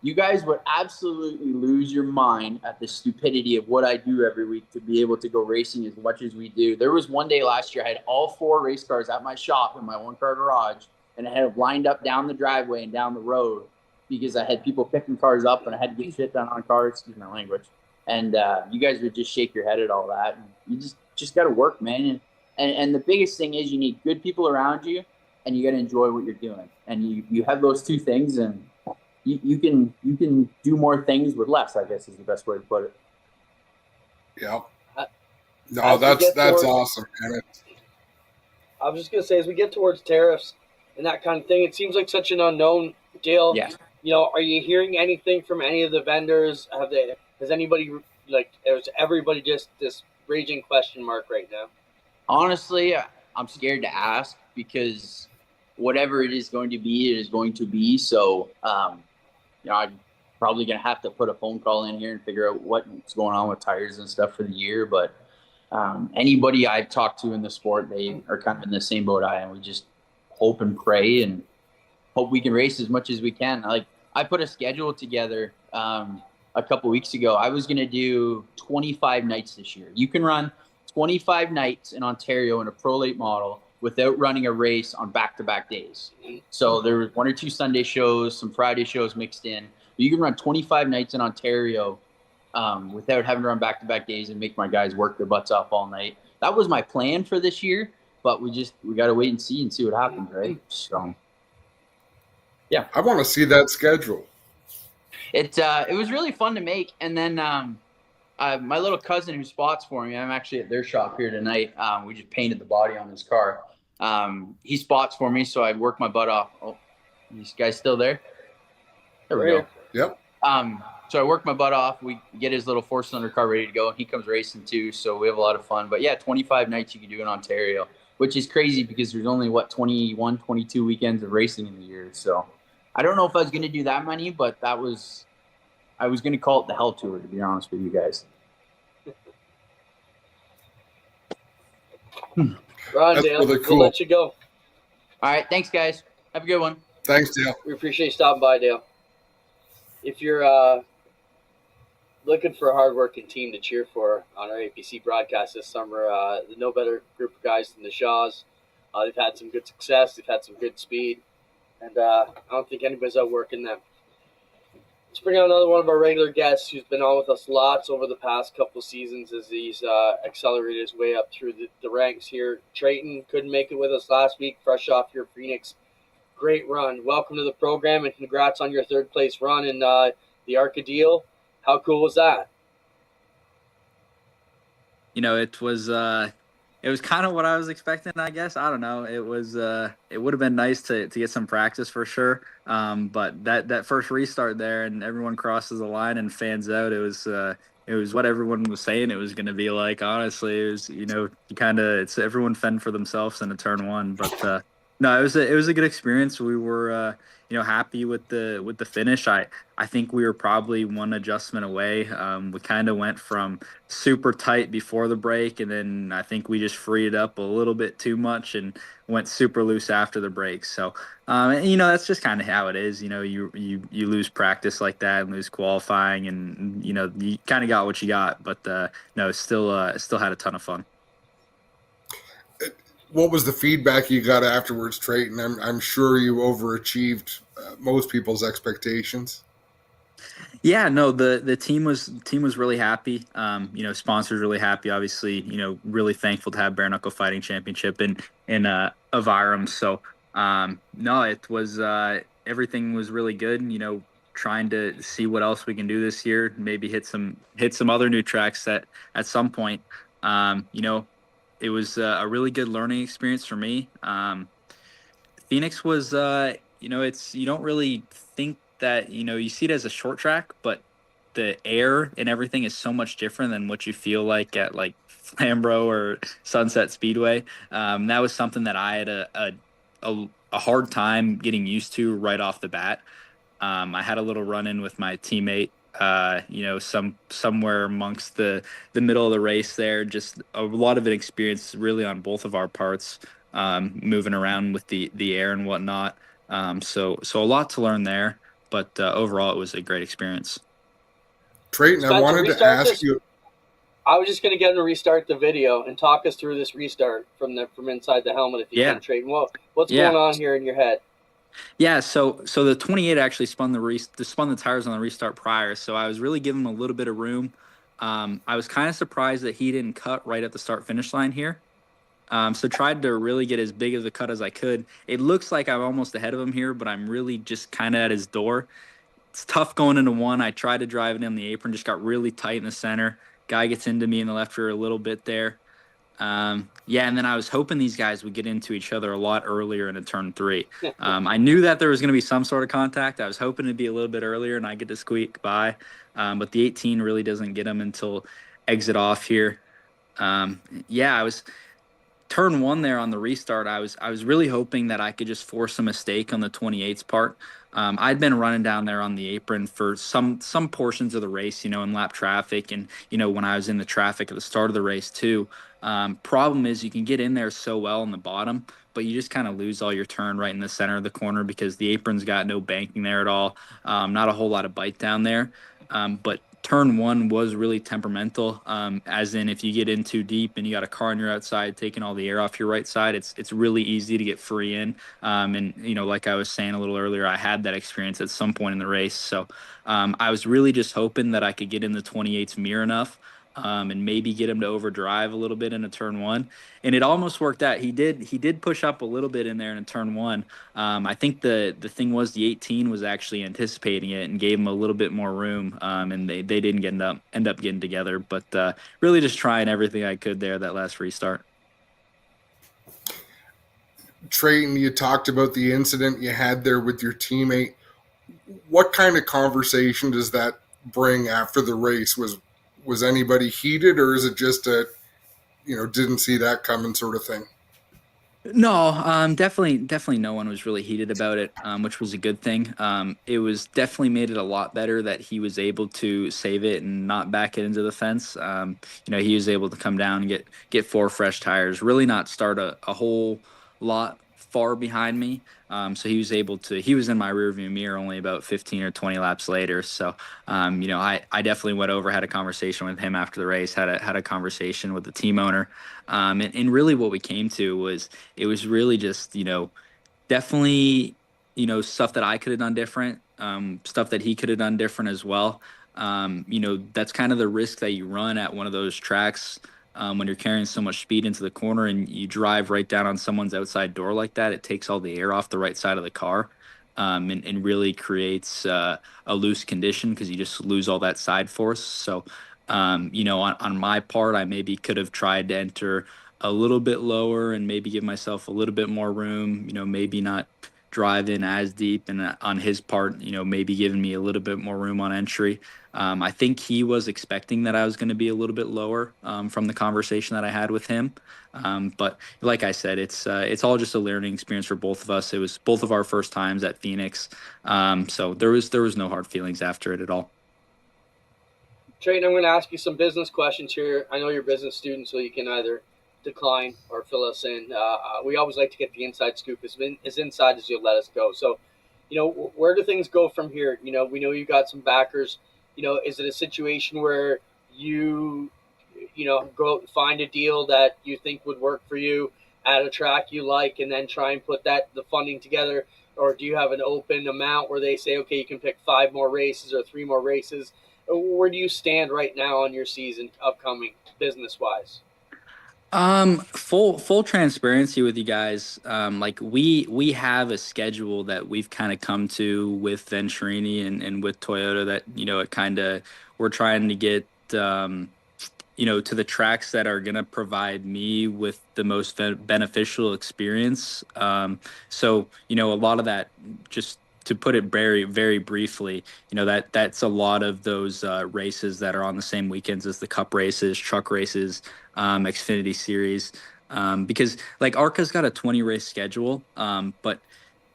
you guys would absolutely lose your mind at the stupidity of what I do every week to be able to go racing as much as we do. There was one day last year I had all 4 race cars at my shop in my 1-car garage, and I had them lined up down the driveway and down the road because I had people picking cars up and I had to get shit done on cars, excuse my language. And you guys would just shake your head at all that. And you just got to work, man. And the biggest thing is you need good people around you, and you got to enjoy what you're doing. And you have those 2 things, and you can do more things with less, I guess is the best way to put it. Yeah. No, that's awesome, man. I was just going to say, as we get towards tariffs and that kind of thing, it seems like such an unknown deal. Yeah. You know, are you hearing anything from any of the vendors? Has anybody, is everybody just this raging question mark right now? Honestly, I'm scared to ask because whatever it is going to be, it is going to be. So, I'm probably going to have to put a phone call in here and figure out what's going on with tires and stuff for the year. But anybody I've talked to in the sport, they are kind of in the same boat I am. We just hope and pray and hope we can race as much as we can. Like, I put a schedule together a couple weeks ago. I was going to do 25 nights this year. You can run 25 nights in Ontario in a pro late model without running a race on back-to-back days. So there was 1 or 2 Sunday shows, some Friday shows mixed in. You can run 25 nights in Ontario without having to run back-to-back days and make my guys work their butts off all night. That was my plan for this year, but we got to wait and see what happens, right? So, yeah. I want to see that schedule. It was really fun to make. And then my little cousin who spots for me, I'm actually at their shop here tonight. We just painted the body on his car. He spots for me, so I work my butt off. Oh, these guys still there? There we go. Yep. So I work my butt off. We get his little 4-cylinder car ready to go, and he comes racing too. So we have a lot of fun. But yeah, 25 nights you can do in Ontario, which is crazy because there's only 21, 22 weekends of racing in the year. So I don't know if I was going to do that many, but I was going to call it the Hell Tour, to be honest with you guys. Ron, Dale, really cool. We'll let you go. All right. Thanks, guys. Have a good one. Thanks, Dale. We appreciate you stopping by, Dale. If you're looking for a hard-working team to cheer for on our APC broadcast this summer, no better group of guys than the Shaws. They've had some good success. They've had some good speed. And I don't think anybody's outworking them. Let's bring on another one of our regular guests who's been on with us lots over the past couple seasons as he's accelerated his way up through the ranks here. Treyten couldn't make it with us last week, fresh off your Phoenix. Great run. Welcome to the program, and congrats on your 3rd-place run in the Arca Deal. How cool was that? It was kind of what I was expecting, I guess. I don't know. It was it would have been nice to get some practice for sure. But that first restart there and everyone crosses the line and fans out, it was what everyone was saying it was going to be like. Honestly, it was, it's everyone fend for themselves in a turn 1, but no, it was a good experience. We were happy with the finish. I think we were probably one adjustment away. We kind of went from super tight before the break, and then I think we just freed it up a little bit too much and went super loose after the break. So, that's just kind of how it is. You lose practice like that and lose qualifying, and you kind of got what you got. But no, still had a ton of fun. What was the feedback you got afterwards, Treyten? I'm sure you overachieved most people's expectations. Yeah, no, the team was really happy. Sponsors really happy. Obviously, really thankful to have Bare Knuckle Fighting Championship in Aviram. So, no, it was everything was really good. Trying to see what else we can do this year. Maybe hit some other new tracks at some point. It was a really good learning experience for me. Phoenix was, it's you don't really think that you see it as a short track, but the air and everything is so much different than what you feel like at like Flamborough or Sunset Speedway. That was something that I had a hard time getting used to right off the bat. I had a little run in with my teammate, somewhere amongst the middle of the race there. Just a lot of an experience really on both of our parts, moving around with the air and whatnot. So a lot to learn there, but overall it was a great experience. Treyten, I Spencer, wanted to restart ask this. you. I was just going to get him to restart the video and talk us through this restart from inside the helmet if you Yeah. can, Treyten. What's Yeah. going on here in your head? Yeah, so the 28 actually spun the tires on the restart prior, so I was really giving him a little bit of room. I was kind of surprised that he didn't cut right at the start finish line here. So tried to really get as big of a cut as I could. It looks like I'm almost ahead of him here, but I'm really just kind of at his door. It's tough going into one. I tried to drive it in the apron, just got really tight in the center. Guy gets into me in the left rear a little bit there. Yeah, and then I was hoping these guys would get into each other a lot earlier in a turn 3. I knew that there was going to be some sort of contact. I was hoping it'd be a little bit earlier and I get to squeak by. But the 18 really doesn't get him until exit off here. Yeah, I was turn 1 there on the restart. I was really hoping that I could just force a mistake on the 28's part. I'd been running down there on the apron for some portions of the race, in lap traffic and, when I was in the traffic at the start of the race too. Problem is you can get in there so well in the bottom, but you just kind of lose all your turn right in the center of the corner because the apron's got no banking there at all. Not a whole lot of bite down there. But turn 1 was really temperamental, as in if you get in too deep and you got a car on your outside taking all the air off your right side, it's really easy to get free in. And, like I was saying a little earlier, I had that experience at some point in the race. So I was really just hoping that I could get in the 28's mirror enough, and maybe get him to overdrive a little bit in a turn 1. And it almost worked out. He did push up a little bit in there in a turn 1. I think the thing was the 18 was actually anticipating it and gave him a little bit more room. And they didn't end up getting together, but really just trying everything I could there that last restart. Treyten, you talked about the incident you had there with your teammate. What kind of conversation does that bring after the race? Was anybody heated, or is it just a, didn't see that coming sort of thing? No, definitely no one was really heated about it, which was a good thing. It was definitely made it a lot better that he was able to save it and not back it into the fence. He was able to come down and get 4 fresh tires, really not start a whole lot far behind me. So he was able to, he was in my rearview mirror only about 15 or 20 laps later. So, I definitely went over, had a conversation with him after the race, had a conversation with the team owner. And really what we came to was, it was really just, definitely, stuff that I could have done different, stuff that he could have done different as well. That's kind of the risk that you run at one of those tracks. When you're carrying so much speed into the corner and you drive right down on someone's outside door like that, it takes all the air off the right side of the car, and really creates a loose condition because you just lose all that side force. So, on my part, I maybe could have tried to enter a little bit lower and maybe give myself a little bit more room, maybe not drive in as deep, and on his part, maybe giving me a little bit more room on entry. I think he was expecting that I was going to be a little bit lower, from the conversation that I had with him. But like I said, it's all just a learning experience for both of us. It was both of our first times at Phoenix. So there was no hard feelings after it at all. Treyten, I'm going to ask you some business questions here. I know you're a business student, so you can either decline or fill us in. We always like to get the inside scoop as inside as you'll let us go. So, where do things go from here? We know you got some backers. Is it a situation where you go out and find a deal that you think would work for you at a track you like, and then try and put the funding together? Or do you have an open amount where they say, okay, you can pick 5 more races or 3 more races? Where do you stand right now on your season upcoming business-wise? Full transparency with you guys. Like we have a schedule that we've kind of come to with Venturini and with Toyota that, it kind of, we're trying to get, to the tracks that are going to provide me with the most beneficial experience. So, a lot of that just to put it very, very briefly, that's a lot of those races that are on the same weekends as the Cup races, truck races, Xfinity Series, because like ARCA's got a 20 race schedule, but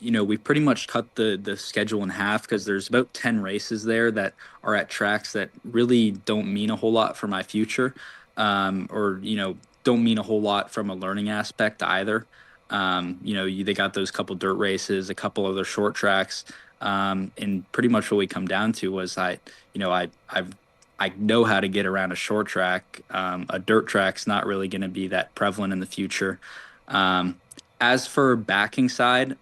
we pretty much cut the schedule in half because there's about 10 races there that are at tracks that really don't mean a whole lot for my future, or don't mean a whole lot from a learning aspect either. They got those couple dirt races, a couple other short tracks, and pretty much what we come down to was I know how to get around a short track. A dirt track's not really going to be that prevalent in the future. As for backing side,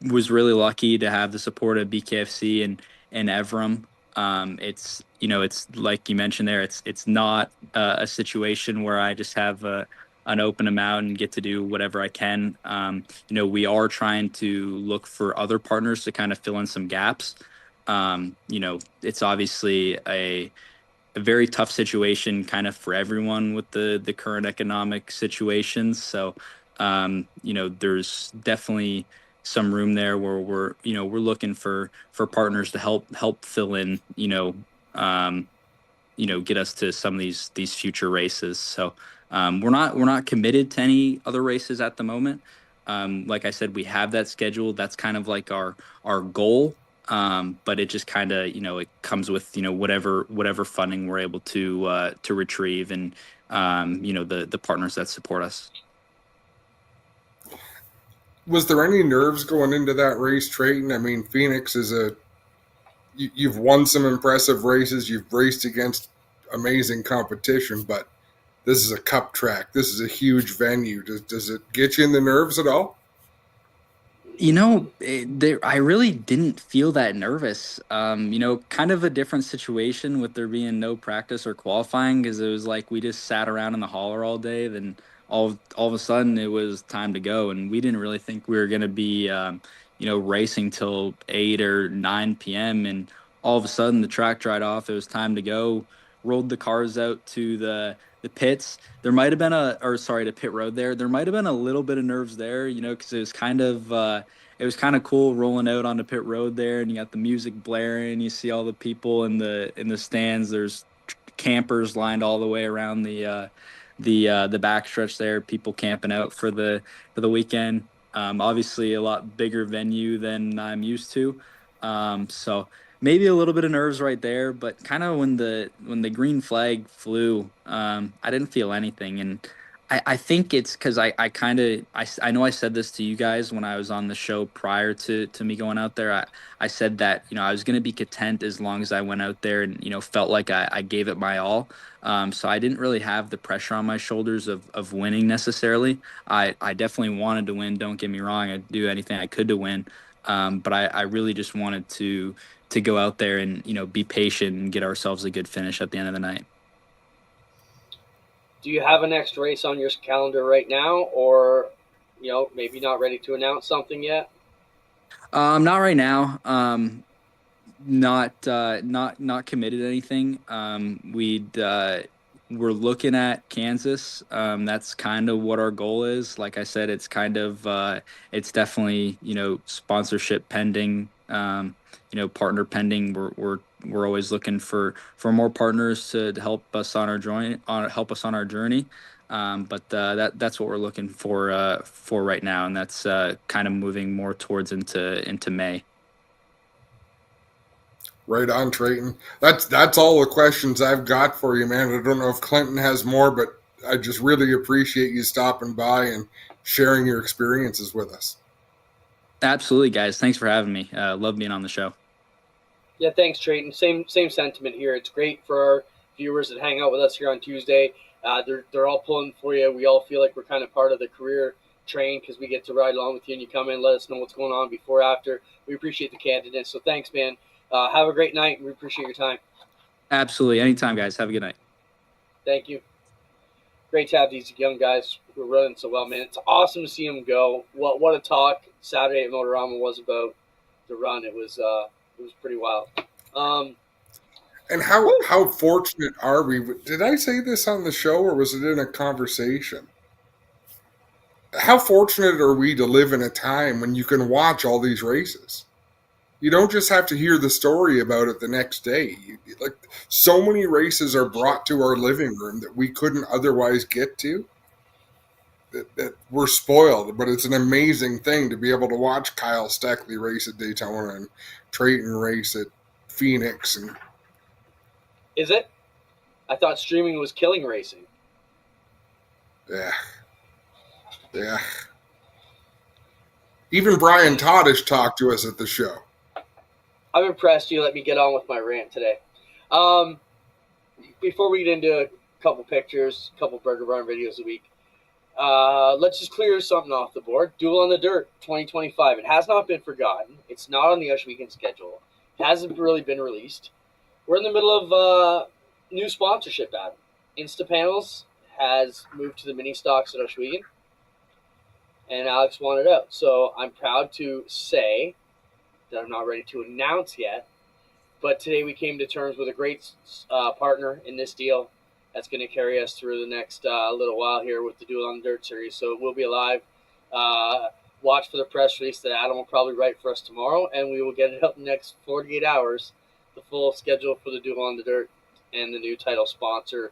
was really lucky to have the support of BKFC and Evram. It's like you mentioned there. It's not a situation where I just have an open amount and get to do whatever I can. We are trying to look for other partners to kind of fill in some gaps. It's obviously a very tough situation kind of for everyone with the current economic situations. So, there's definitely some room there where we're looking for partners to help fill in, get us to some of these future races. So, we're not committed to any other races at the moment. Like I said, we have that schedule. That's kind of like our goal. But it just kind of, it comes with, whatever funding we're able to retrieve and, the partners that support us. Was there any nerves going into that race, Treyten? I mean, Phoenix is you've won some impressive races. You've raced against amazing competition, but this is a Cup track. This is a huge venue. Does it get you in the nerves at all? I really didn't feel that nervous. Kind of a different situation with there being no practice or qualifying, because it was like we just sat around in the hauler all day. Then all of a sudden it was time to go, and we didn't really think we were going to be, racing till 8 or 9 p.m. And all of a sudden the track dried off. It was time to go. Rolled the cars out to the pits. There might have been to pit road there. There might have been a little bit of nerves there, because it was kind of cool rolling out onto pit road there, and you got the music blaring. You see all the people in the stands. There's campers lined all the way around the backstretch there. People camping out for the weekend. Obviously, a lot bigger venue than I'm used to. So maybe a little bit of nerves right there, but kind of when the green flag flew, I didn't feel anything. And I think it's because I know I said this to you guys when I was on the show prior to me going out there. I said that, I was going to be content as long as I went out there and, felt like I gave it my all. So I didn't really have the pressure on my shoulders of winning necessarily. I definitely wanted to win. Don't get me wrong. I'd do anything I could to win. But I really just wanted to go out there and, be patient and get ourselves a good finish at the end of the night. Do you have a next race on your calendar right now, or, maybe not ready to announce something yet? Not right now. Not committed to anything. We're looking at Kansas. That's kind of what our goal is. Like I said, it's kind of, it's definitely, sponsorship pending, partner pending. We're always looking for more partners to help us on our journey. But that's what we're looking for right now, and that's kind of moving more towards into May. Right on, Treyten. That's all the questions I've got for you, man. I don't know if Clinton has more, but I just really appreciate you stopping by and sharing your experiences with us. Absolutely, guys. Thanks for having me. Love being on the show. Yeah, thanks, Treyten. Same sentiment here. It's great for our viewers that hang out with us here on Tuesday. They're all pulling for you. We all feel like we're kind of part of the career train because we get to ride along with you, and you come in and let us know what's going on before, after. We appreciate the candidness. So thanks, man. Have a great night. We appreciate your time. Absolutely. Anytime, guys. Have a good night. Thank you. Great to have these young guys who are running so well, man. It's awesome to see them go. What a talk Saturday at Motorama was about the run. It was pretty wild. And how fortunate are we? Did I say this on the show, or was it in a conversation? how fortunate are we to live in a time when you can watch all these races? You don't just have to hear the story about it the next day. Like, so many races are brought to our living room that we couldn't otherwise get to. That we're spoiled, but it's an amazing thing to be able to watch Kyle Steckley race at Daytona and Treyten race at Phoenix. And Is it? I thought streaming was killing racing. yeah. Even Brian Todish talked to us at the show. I'm impressed you let me get on with my rant today. Before we get into a couple pictures, a couple Burger Barn videos a week, let's just clear something off the board. Duel on the Dirt 2025. It has not been forgotten. It's not on the Ush Weekend schedule. It hasn't really been released. We're in the middle of new sponsorship, Adam. Instapanels has moved to the mini stocks at Ush Weekend, and Alex wanted out. So I'm proud to say that I'm not ready to announce yet, but today we came to terms with a great partner in this deal that's going to carry us through the next little while here with the Duel on the Dirt series. So we'll be alive. Watch for the press release that Adam will probably write for us tomorrow, and we will get it up in the next 48 hours, the full schedule for the Duel on the Dirt and the new title sponsor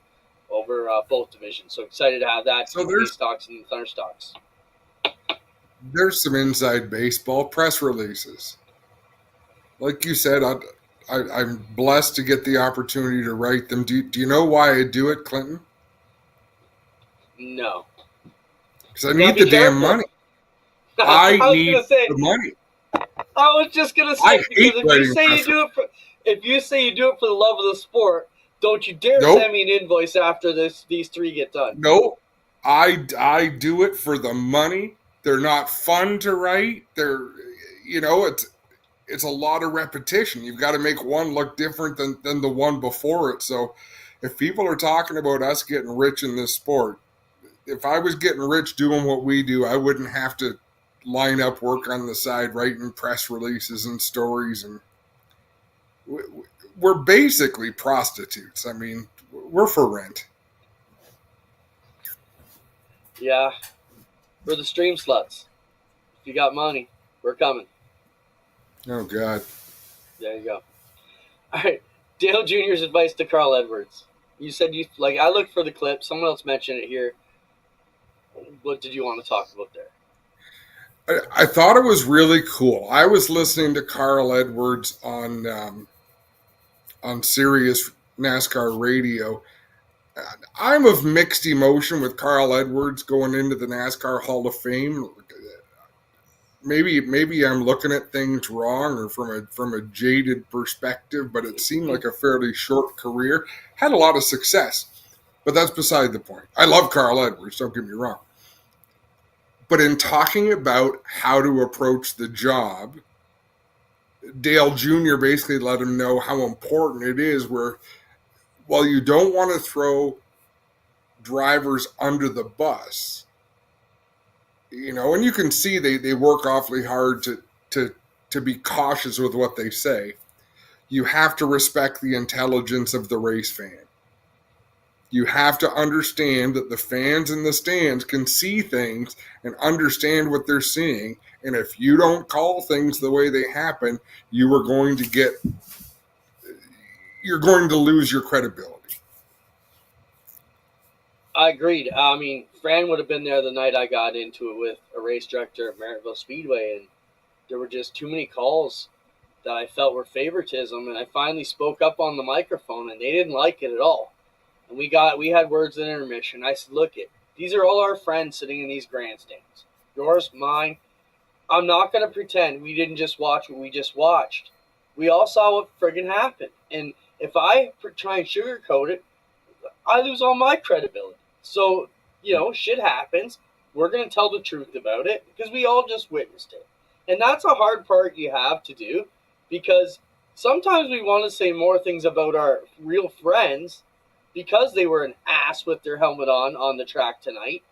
over both divisions. So excited to have that. So there's stocks and Thunder stocks. There's some inside baseball press releases. Like you said, I'm blessed to get the opportunity to write them. Do you know why I do it, Clinton? No. Because I need the damn money. I need the money. I was just gonna say, because if you say you do it for the love of the sport, don't you dare send me an invoice after these three get done. Nope. I do it for the money. They're not fun to write. It's a lot of repetition. You've got to make one look different than the one before it. So if people are talking about us getting rich in this sport, if I was getting rich doing what we do, I wouldn't have to line up work on the side, writing press releases and stories. And we're basically prostitutes. I mean, we're for rent. Yeah. We're the stream sluts. If you got money, we're coming. Oh, God. There you go. All right. Dale Jr.'s advice to Carl Edwards. You said I looked for the clip. Someone else mentioned it here. What did you want to talk about there? I thought it was really cool. I was listening to Carl Edwards on Sirius NASCAR radio. I'm of mixed emotion with Carl Edwards going into the NASCAR Hall of Fame. Maybe I'm looking at things wrong or from a jaded perspective, but it seemed like a fairly short career. Had a lot of success, but that's beside the point. I love Carl Edwards, don't get me wrong. But in talking about how to approach the job, Dale Jr. basically let him know how important it is where, while you don't want to throw drivers under the bus, and you can see they work awfully hard to be cautious with what they say. You have to respect the intelligence of the race fan. You have to understand that the fans in the stands can see things and understand what they're seeing. And if you don't call things the way they happen, you're going to lose your credibility. I agreed. I mean, Fran would have been there the night I got into it with a race director at Maryville Speedway, and there were just too many calls that I felt were favoritism, and I finally spoke up on the microphone, and they didn't like it at all. And we had words in intermission. I said, look, these are all our friends sitting in these grandstands. Yours, mine. I'm not going to pretend we didn't just watch what we just watched. We all saw what friggin' happened. And if I try and sugarcoat it, I lose all my credibility. So, shit happens. We're going to tell the truth about it because we all just witnessed it. And that's a hard part you have to do because sometimes we want to say more things about our real friends because they were an ass with their helmet on the track tonight.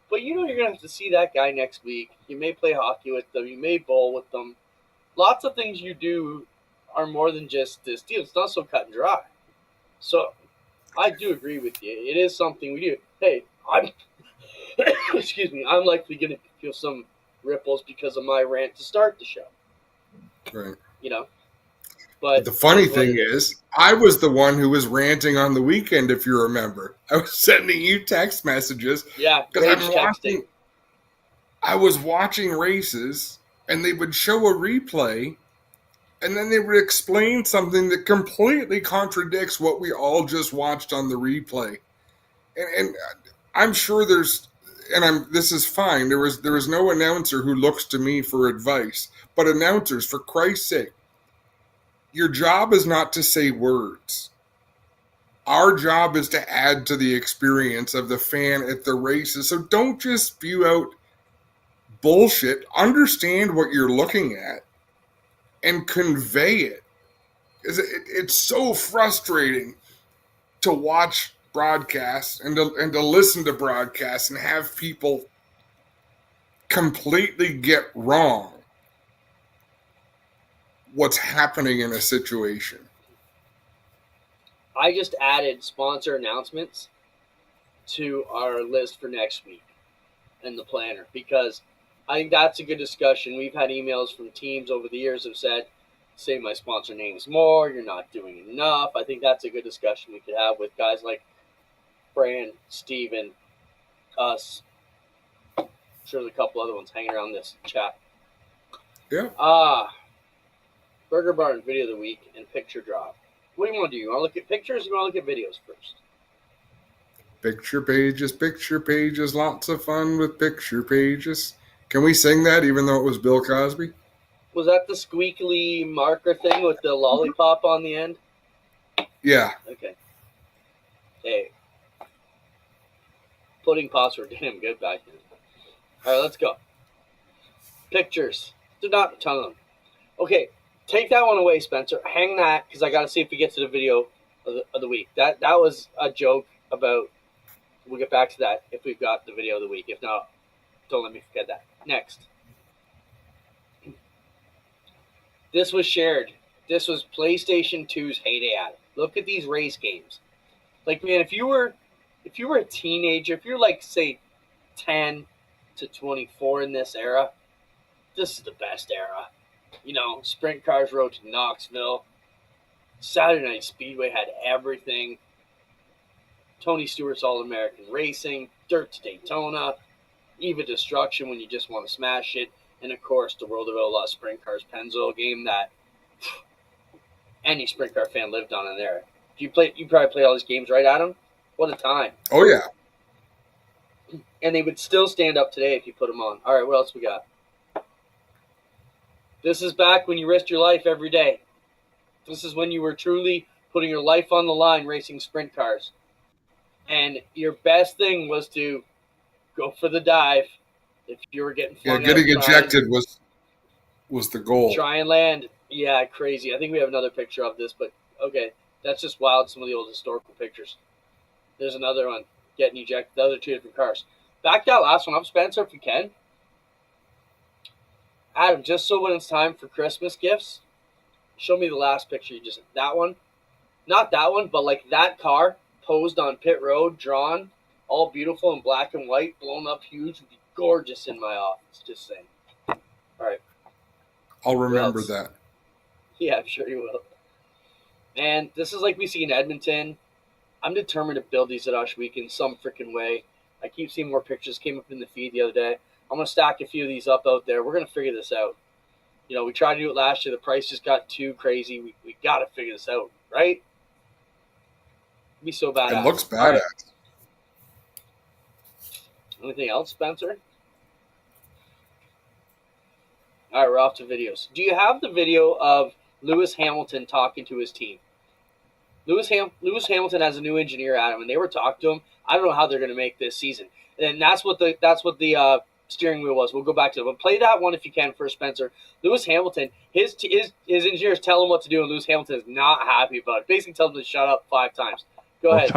But you're going to have to see that guy next week. You may play hockey with them. You may bowl with them. Lots of things you do are more than just this deal. It's not so cut and dry. So I do agree with you. It is something we do. Hey, excuse me, I'm likely going to feel some ripples because of my rant to start the show. Right. You know? But the funny thing is, I was the one who was ranting on the weekend, if you remember. I was sending you text messages. Yeah, because I was watching races, and they would show a replay, and then they would explain something that completely contradicts what we all just watched on the replay. And I'm sure this is fine. There was no announcer who looks to me for advice. But announcers, for Christ's sake, your job is not to say words. Our job is to add to the experience of the fan at the races. So don't just spew out bullshit. Understand what you're looking at and convey it. It's so frustrating to watch broadcasts and to listen to broadcasts and have people completely get wrong what's happening in a situation. I just added sponsor announcements to our list for next week in the planner because I think that's a good discussion. We've had emails from teams over the years that have said, say my sponsor names more, you're not doing enough. I think that's a good discussion we could have with guys like Fran, Steven, us. I'm sure there's a couple other ones hanging around this chat. Yeah. Burger Barn video of the week and picture drop. What do you want to do? You want to look at pictures or you want to look at videos first? Picture pages, lots of fun with picture pages. Can we sing that even though it was Bill Cosby? Was that the squeakly marker thing with the lollipop on the end? Yeah. Okay. Hey. Pudding pops were damn good back then. All right, let's go. Pictures. Do not ton of them. Okay. Take that one away, Spencer. Hang that, because I got to see if we get to the video of the week. That was a joke about, we'll get back to that if we've got the video of the week. If not, don't let me forget that. Next. This was shared. This was PlayStation 2's heyday at it. Look at these race games. Like, man, if you were a teenager, if you're like, say, 10 to 24 in this era, this is the best era. You know, sprint cars rode to Knoxville. Saturday Night Speedway had everything. Tony Stewart's All-American Racing, Dirt to Daytona, Eva Destruction when you just want to smash it, and of course the World of Outlaw Sprint Cars Pennzoil game that any sprint car fan lived on in there. You probably played all these games, right, Adam? What a time. Oh, yeah. And they would still stand up today if you put them on. All right, what else we got? This is back when you risked your life every day. This is when you were truly putting your life on the line racing sprint cars. And your best thing was to go for the dive. If you were getting flung getting ejected was the goal. Try and land. Yeah, crazy. I think we have another picture of this, but okay. That's just wild, some of the old historical pictures. There's another one, getting ejected. Those are two different cars. Back that last one up, Spencer, if you can. Adam, just so when it's time for Christmas gifts, show me the last picture you just... That one? Not that one, but like that car posed on pit road, drawn, all beautiful in black and white, blown up huge, would be gorgeous in my office, just saying. All right. I'll remember that. Yeah, I'm sure you will. And this is like we see in Edmonton. I'm determined to build these at Ush Week in some freaking way. I keep seeing more pictures. Came up in the feed the other day. I'm going to stack a few of these up out there. We're going to figure this out. You know, we tried to do it last year. The price just got too crazy. We got to figure this out, right? It'd be so badass. It looks badass. Right. Anything else, Spencer? All right, we're off to videos. Do you have the video of Lewis Hamilton talking to his team? Lewis Hamilton has a new engineer, Adam, and they were talking to him. I don't know how they're going to make this season. And that's what the steering wheel was. We'll go back to it. But play that one if you can first, Spencer. Lewis Hamilton, his engineers tell him what to do, and Lewis Hamilton is not happy about it. Basically tells him to shut up 5 times. Go ahead.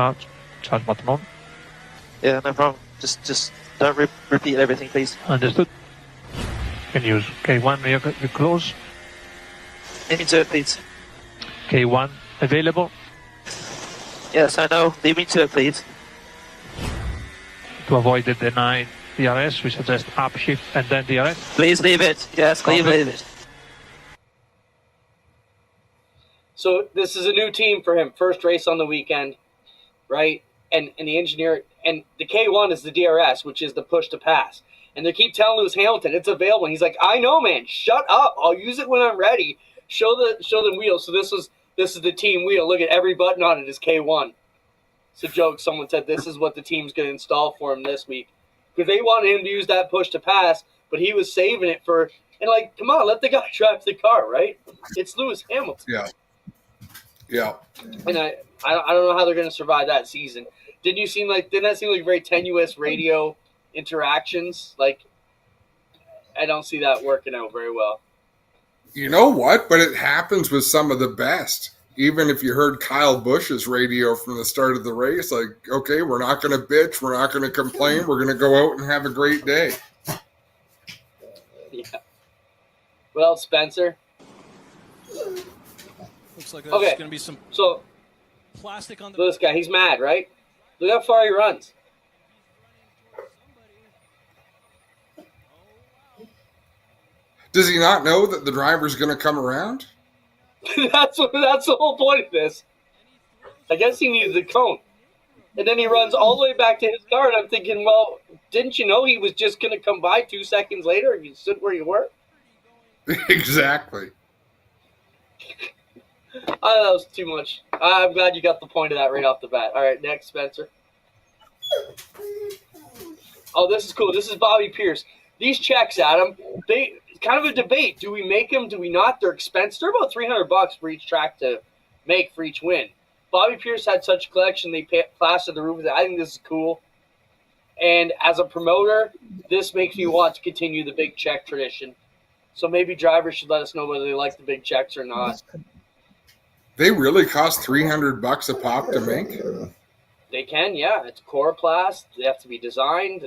Charge button on. Yeah, no problem. Just don't repeat everything, please. Understood. Can use K1 when you're close. Into it, please. K1 available. Yes, I know. Leave me to it, please. to avoid the denied DRS. We suggest upshift and then DRS. Please leave it. Yes, please leave it. So this is a new team for him. First race on the weekend, right? And the engineer, and the K1 is the DRS, which is the push to pass. And they keep telling Lewis Hamilton it's available. And he's like, I know, man. Shut up. I'll use it when I'm ready. Show the wheel. So this is the team wheel. Look at every button on it is K1. It's a joke. Someone said this is what the team's going to install for him this week. Because they wanted him to use that push to pass, but he was saving it for, and like, come on, let the guy drive the car, right? It's Lewis Hamilton. Yeah. Yeah. And I don't know how they're going to survive that season. Didn't that seem like very tenuous radio interactions? Like, I don't see that working out very well. You know what? But it happens with some of the best. Even if you heard Kyle Busch's radio from the start of the race, like, okay, we're not going to bitch. We're not going to complain. We're going to go out and have a great day. Yeah. Well, Spencer. Looks like there's going to be some plastic on the... This guy, he's mad, right? Look how far he runs. Does he not know that the driver's going to come around? That's the whole point of this. I guess he needed the cone. And then he runs all the way back to his car, and I'm thinking, well, didn't you know he was just going to come by 2 seconds later if you stood where you were? Exactly. That was too much. I'm glad you got the point of that right off the bat. All right, next, Spencer. Oh, this is cool. This is Bobby Pierce. These checks, Adam, they kind of a debate. Do we make them? Do we not? They're expensive. They're about $300 for each track to make for each win. Bobby Pierce had such a collection. They plastered the roof with it. I think this is cool. And as a promoter, this makes me want to continue the big check tradition. So maybe drivers should let us know whether they like the big checks or not. They really cost $300 a pop to make? They can, yeah. It's coroplast. They have to be designed.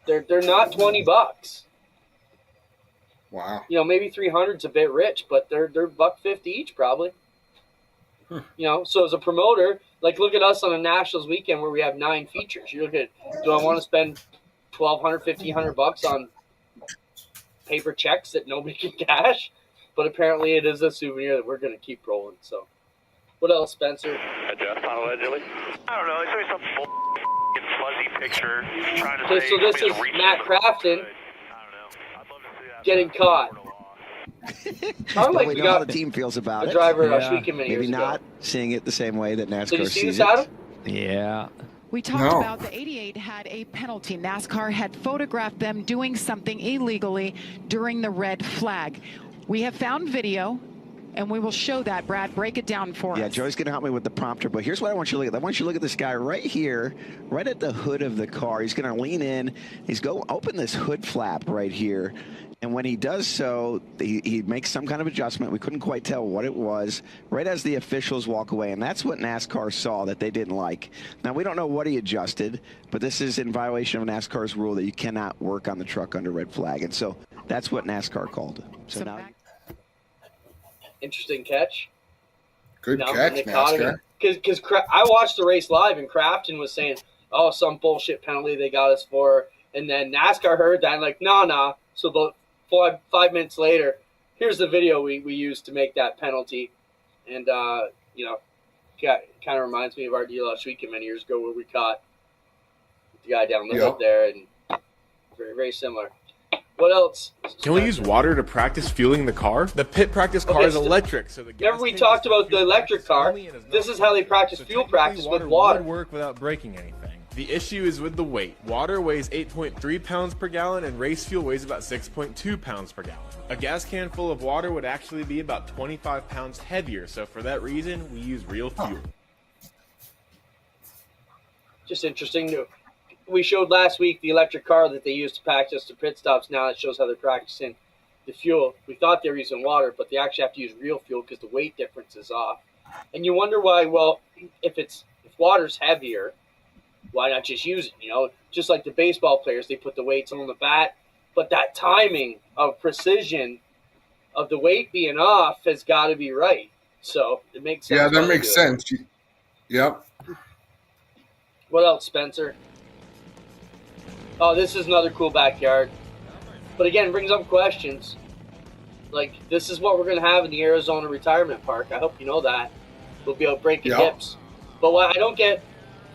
They're not $20. Wow. You know, maybe 300's a bit rich, but they're $150 each probably. You know, so as a promoter, like look at us on a Nationals weekend where we have 9 features. You look at, do I want to spend $1,200, $1,500 on paper checks that nobody can cash? But apparently it is a souvenir that we're going to keep rolling. So, what else, Spencer? Allegedly. I don't know. It's always some fuzzy picture trying to Okay, say. so this is Matt Crafton getting caught. I Well, like we we know how got the team feels about a it. driver Yeah. Ashweekend many Maybe years not ago. seeing it the same way that NASCAR Did you see sees this, Adam? Yeah. We talked No. about the 88 had a penalty. NASCAR had photographed them doing something illegally during the red flag. We have found video, and we will show that. Brad, break it down for Yeah, us. Joey's going to help me with the prompter, but here's what I want you to look at. I want you to look at this guy right here, right at the hood of the car. He's going to lean in. He's going to open this hood flap right here. And when he does so, he makes some kind of adjustment. We couldn't quite tell what it was right as the officials walk away. And that's what NASCAR saw that they didn't like. Now, we don't know what he adjusted, but this is in violation of NASCAR's rule that you cannot work on the truck under red flag. And so that's what NASCAR called. So now, Interesting catch. Good No, catch, they caught NASCAR. him. Because I watched the race live, and Crafton was saying, oh, some bullshit penalty they got us for. And then NASCAR heard that and like, nah. So about 5 minutes later, here's the video we used to make that penalty. And, you know, kind of reminds me of our deal last weekend many years ago where we caught the guy down the hood there. And very, very similar. What else? Can we use water to practice fueling the car? The pit practice car is electric, so the gas remember we tank talked is about the fuel electric car. This is how they practice so fuel technically practice with water. Would work without breaking anything. The issue is with the weight. Water weighs 8.3 pounds per gallon and race fuel weighs about 6.2 pounds per gallon. A gas can full of water would actually be about 25 pounds heavier, so for that reason, we use real fuel. Just interesting. We showed last week the electric car that they used to practice the pit stops. Now it shows how they're practicing the fuel. We thought they were using water, but they actually have to use real fuel because the weight difference is off. And you wonder why, well, if water's heavier, why not just use it? You know, just like the baseball players, they put the weights on the bat, but that timing of precision of the weight being off has got to be right. So it makes sense. Yeah, that makes sense. Yep. What else, Spencer? Oh, this is another cool backyard. But again, brings up questions. Like, this is what we're going to have in the Arizona Retirement Park. I hope you know that. We'll be out breaking hips. But what I don't get,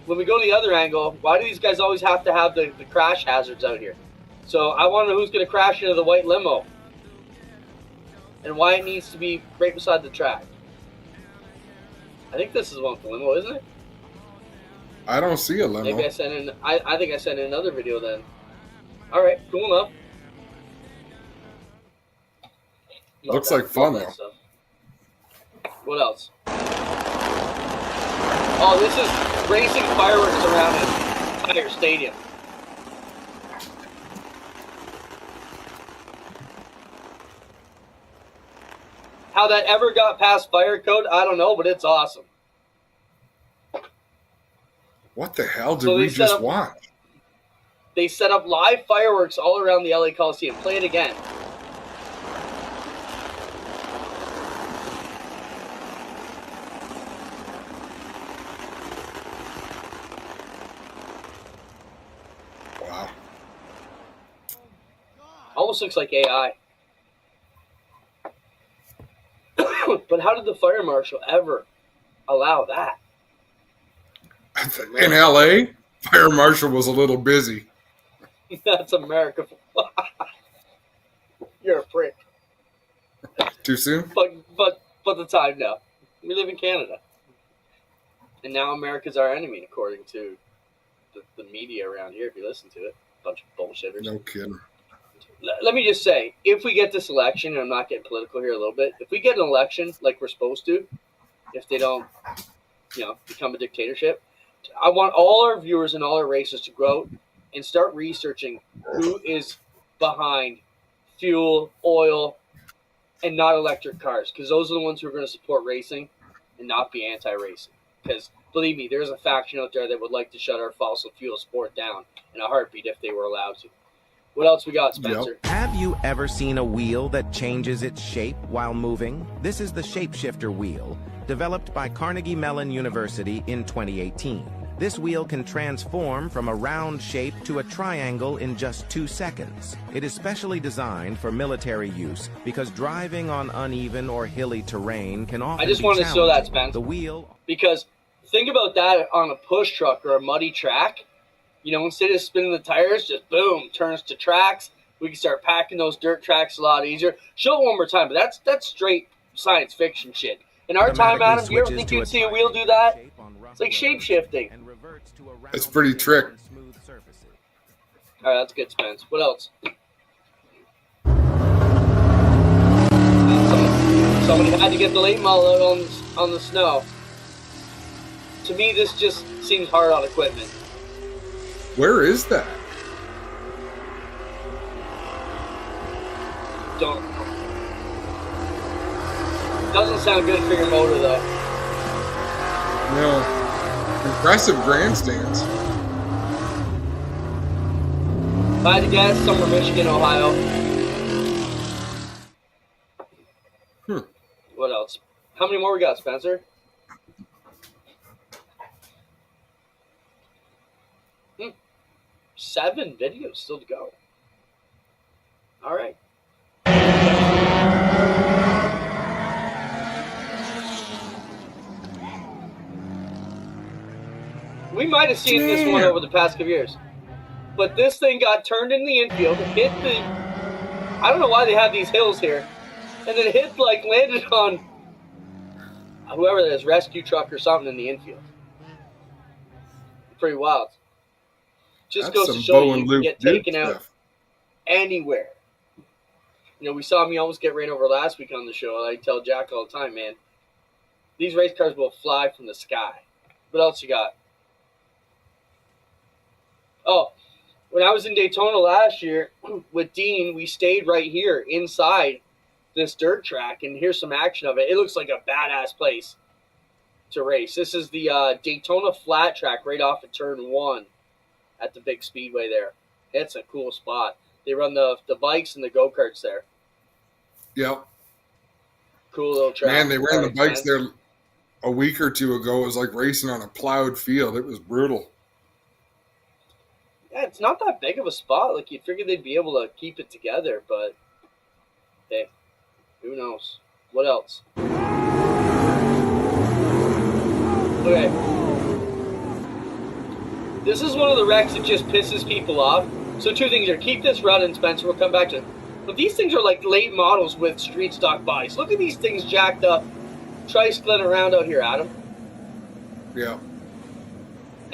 when we go to the other angle, why do these guys always have to have the crash hazards out here? So I want to know who's going to crash into the white limo. And why it needs to be right beside the track. I think this is one with the limo, isn't it? I don't see a limo. Maybe I sent in. I think I sent in another video then. All right, cool enough. Looks like fun though. Stuff. What else? Oh, this is racing fireworks around an entire stadium. How that ever got past fire code, I don't know, but it's awesome. What the hell did we just watch? They set up live fireworks all around the LA Coliseum. Play it again. Wow. Almost looks like AI. But how did the fire marshal ever allow that? In LA, fire marshal was a little busy. That's America. You're a prick. Too soon? But the time now. We live in Canada. And now America's our enemy, according to the media around here, if you listen to it. Bunch of bullshitters. No kidding. Let me just say, if we get this election, and I'm not getting political here a little bit, if we get an election like we're supposed to, if they don't, become a dictatorship, I want all our viewers and all our racers to go out and start researching who is behind fuel, oil, and not electric cars, because those are the ones who are going to support racing and not be anti-racing. Because, believe me, there's a faction out there that would like to shut our fossil fuel sport down in a heartbeat if they were allowed to. What else we got, Spencer? Have you ever seen a wheel that changes its shape while moving? This is the Shapeshifter wheel, developed by Carnegie Mellon University in 2018. This wheel can transform from a round shape to a triangle in just 2 seconds. It is specially designed for military use because driving on uneven or hilly terrain can often I just wanted to show that, Spence. The wheel. Because think about that on a push truck or a muddy track. Instead of spinning the tires, just boom, turns to tracks. We can start packing those dirt tracks a lot easier. Show it one more time, but that's straight science fiction shit. In our time, Adam, do you ever think you'd see a wheel do that? It's like shape-shifting. It's pretty trick. All right, that's good, Spence. What else? Somebody had to get the late model out on the snow. To me, this just seems hard on equipment. Where is that? Don't. Doesn't sound good for your motor, though. No. Impressive grandstands. If I had to guess, somewhere Michigan, Ohio. What else? How many more we got, Spencer? 7 videos still to go. All right. We might have seen this one over the past couple years. But this thing got turned in the infield, hit the... I don't know why they have these hills here. And then landed on whoever that is, rescue truck or something in the infield. Pretty wild. Just goes to show you can get taken out anywhere. We saw me almost get ran over last week on the show. I tell Jack all the time, man, these race cars will fly from the sky. What else you got? Oh, when I was in Daytona last year with Dean, we stayed right here inside this dirt track, and here's some action of it. It looks like a badass place to race. This is the Daytona flat track right off of turn 1 at the big speedway there. It's a cool spot. They run the bikes and the go-karts there. Yep. Cool little track. Man, they ran the bikes there a week or two ago. It was like racing on a plowed field. It was brutal. Yeah, it's not that big of a spot. Like, you'd figure they'd be able to keep it together, but hey, who knows? What else? Okay. This is one of the wrecks that just pisses people off. So two things here. Keep this running, Spencer. We'll come back to it. But these things are like late models with street stock bodies. Look at these things jacked up, tricycling around out here, Adam. Yeah.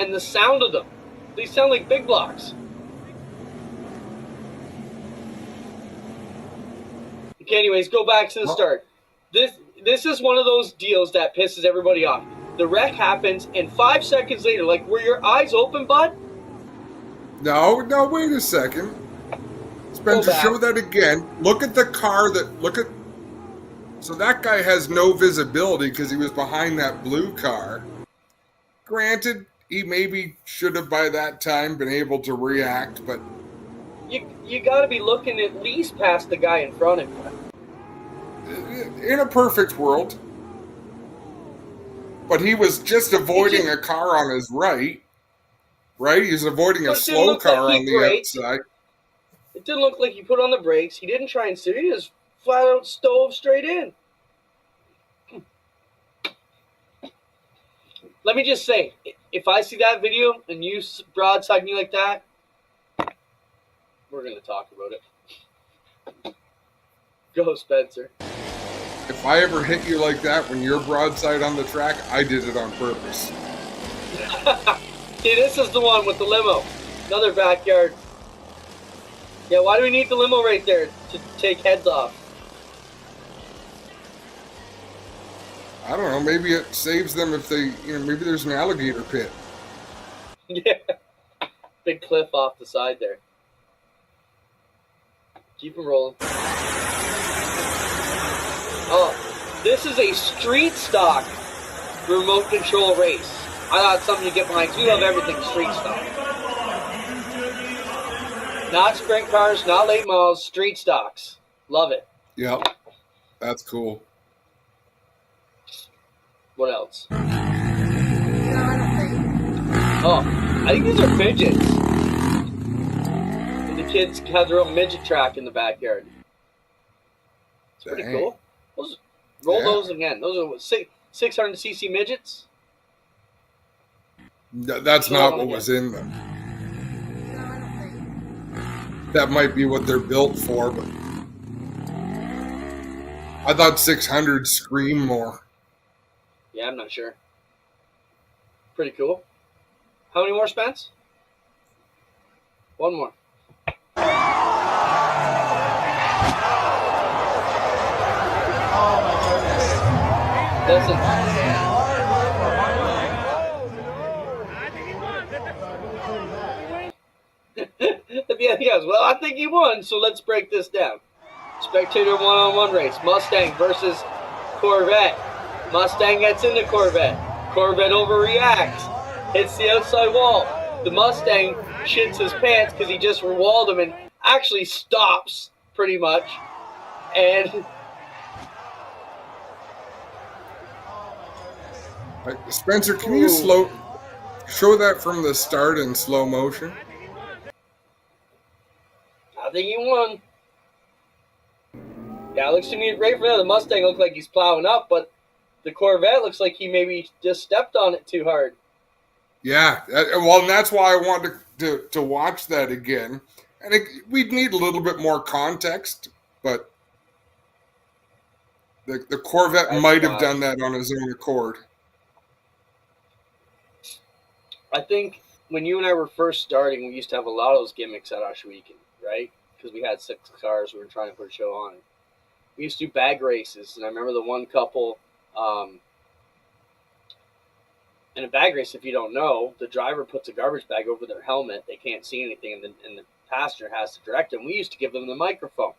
And the sound of them. They sound like big blocks. Okay, anyways, go back to the start. This is one of those deals that pisses everybody off. The wreck happens, and 5 seconds later, like, were your eyes open, bud? No, wait a second. Spencer, show that again. Look at the car so that guy has no visibility because he was behind that blue car. Granted, he maybe should have by that time been able to react, but you got to be looking at least past the guy in front of you. In a perfect world. But he was just avoiding a car on his right. Right? He was avoiding a slow car on the outside. It didn't look like he put on the brakes. He didn't try and steer. He just flat out stove straight in. Let me just say, if I see that video and you broadside me like that, we're going to talk about it. Go, Spencer. If I ever hit you like that when you're broadside on the track, I did it on purpose. See, this is the one with the limo. Another backyard. Yeah, why do we need the limo right there to take heads off? I don't know. Maybe it saves them if they, maybe there's an alligator pit. Yeah. Big cliff off the side there. Keep them rolling. Oh, this is a street stock remote control race. I thought something to get behind. We love everything street stock. Not sprint cars, not late models, street stocks. Love it. Yep. That's cool. What else? Oh, I think these are midgets. And the kids have their own midget track in the backyard. It's pretty cool. Roll those again. Those are what, 600cc midgets? That's not what was in them. That might be what they're built for, but I thought 600 scream more. Yeah, I'm not sure. Pretty cool. How many more, Spence? One more. Listen. At the end, he goes, well, I think he won, so let's break this down. Spectator one-on-one race. Mustang versus Corvette. Mustang gets into Corvette. Corvette overreacts. Hits the outside wall. The Mustang shits his pants because he just walled him and actually stops, pretty much. And Spencer, can you show that from the start in slow motion? I think he won. Yeah, it looks to me right from there. The Mustang looks like he's plowing up, but the Corvette looks like he maybe just stepped on it too hard. Yeah, well, and that's why I wanted to watch that again. And we'd need a little bit more context, but the Corvette might have done that on his own accord. I think when you and I were first starting, we used to have a lot of those gimmicks at Usher Weekend, right? Because we had 6 cars we were trying to put a show on. We used to do bag races, and I remember the one couple in a bag race, if you don't know, the driver puts a garbage bag over their helmet. They can't see anything, and the passenger has to direct them. We used to give them the microphone.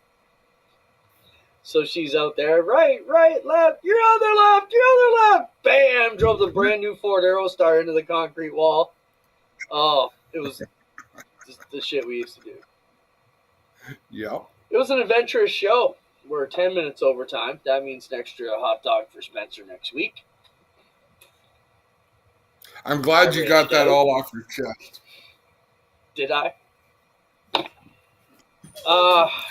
So she's out there, right, left, you're on their left. Bam! Drove the brand new Ford Aerostar into the concrete wall. Oh, it was just the shit we used to do. Yep. It was an adventurous show. We're 10 minutes overtime. That means an extra hot dog for Spencer next week. I'm glad you got that all off your chest. Did I?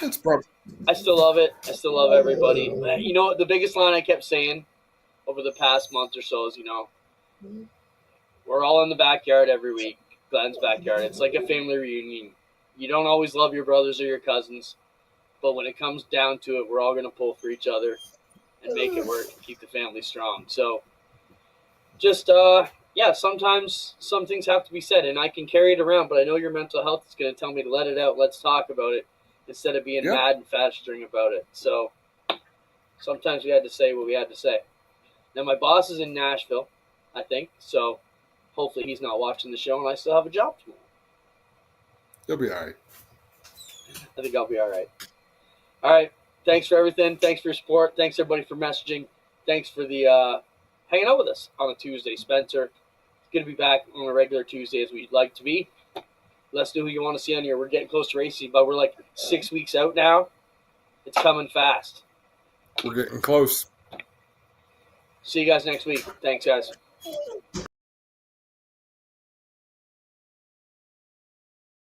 It's probably. I still love it. I still love everybody. You know, the biggest line I kept saying over the past month or so is, we're all in the backyard every week, Glenn's backyard. It's like a family reunion. You don't always love your brothers or your cousins, but when it comes down to it, we're all going to pull for each other and make it work and keep the family strong. So just, sometimes some things have to be said, and I can carry it around, but I know your mental health is going to tell me to let it out. Let's talk about it instead of being mad and festering about it. So sometimes we had to say what we had to say. Now, my boss is in Nashville, I think, so hopefully he's not watching the show, and I still have a job tomorrow. You'll be all right. I think I'll be all right. All right. Thanks for everything. Thanks for your support. Thanks, everybody, for messaging. Thanks for the hanging out with us on a Tuesday. Spencer is going to be back on a regular Tuesday as we'd like to be. Let us know who you want to see on here. We're getting close to racing, but we're like 6 weeks out now. It's coming fast. We're getting close. See you guys next week. Thanks, guys.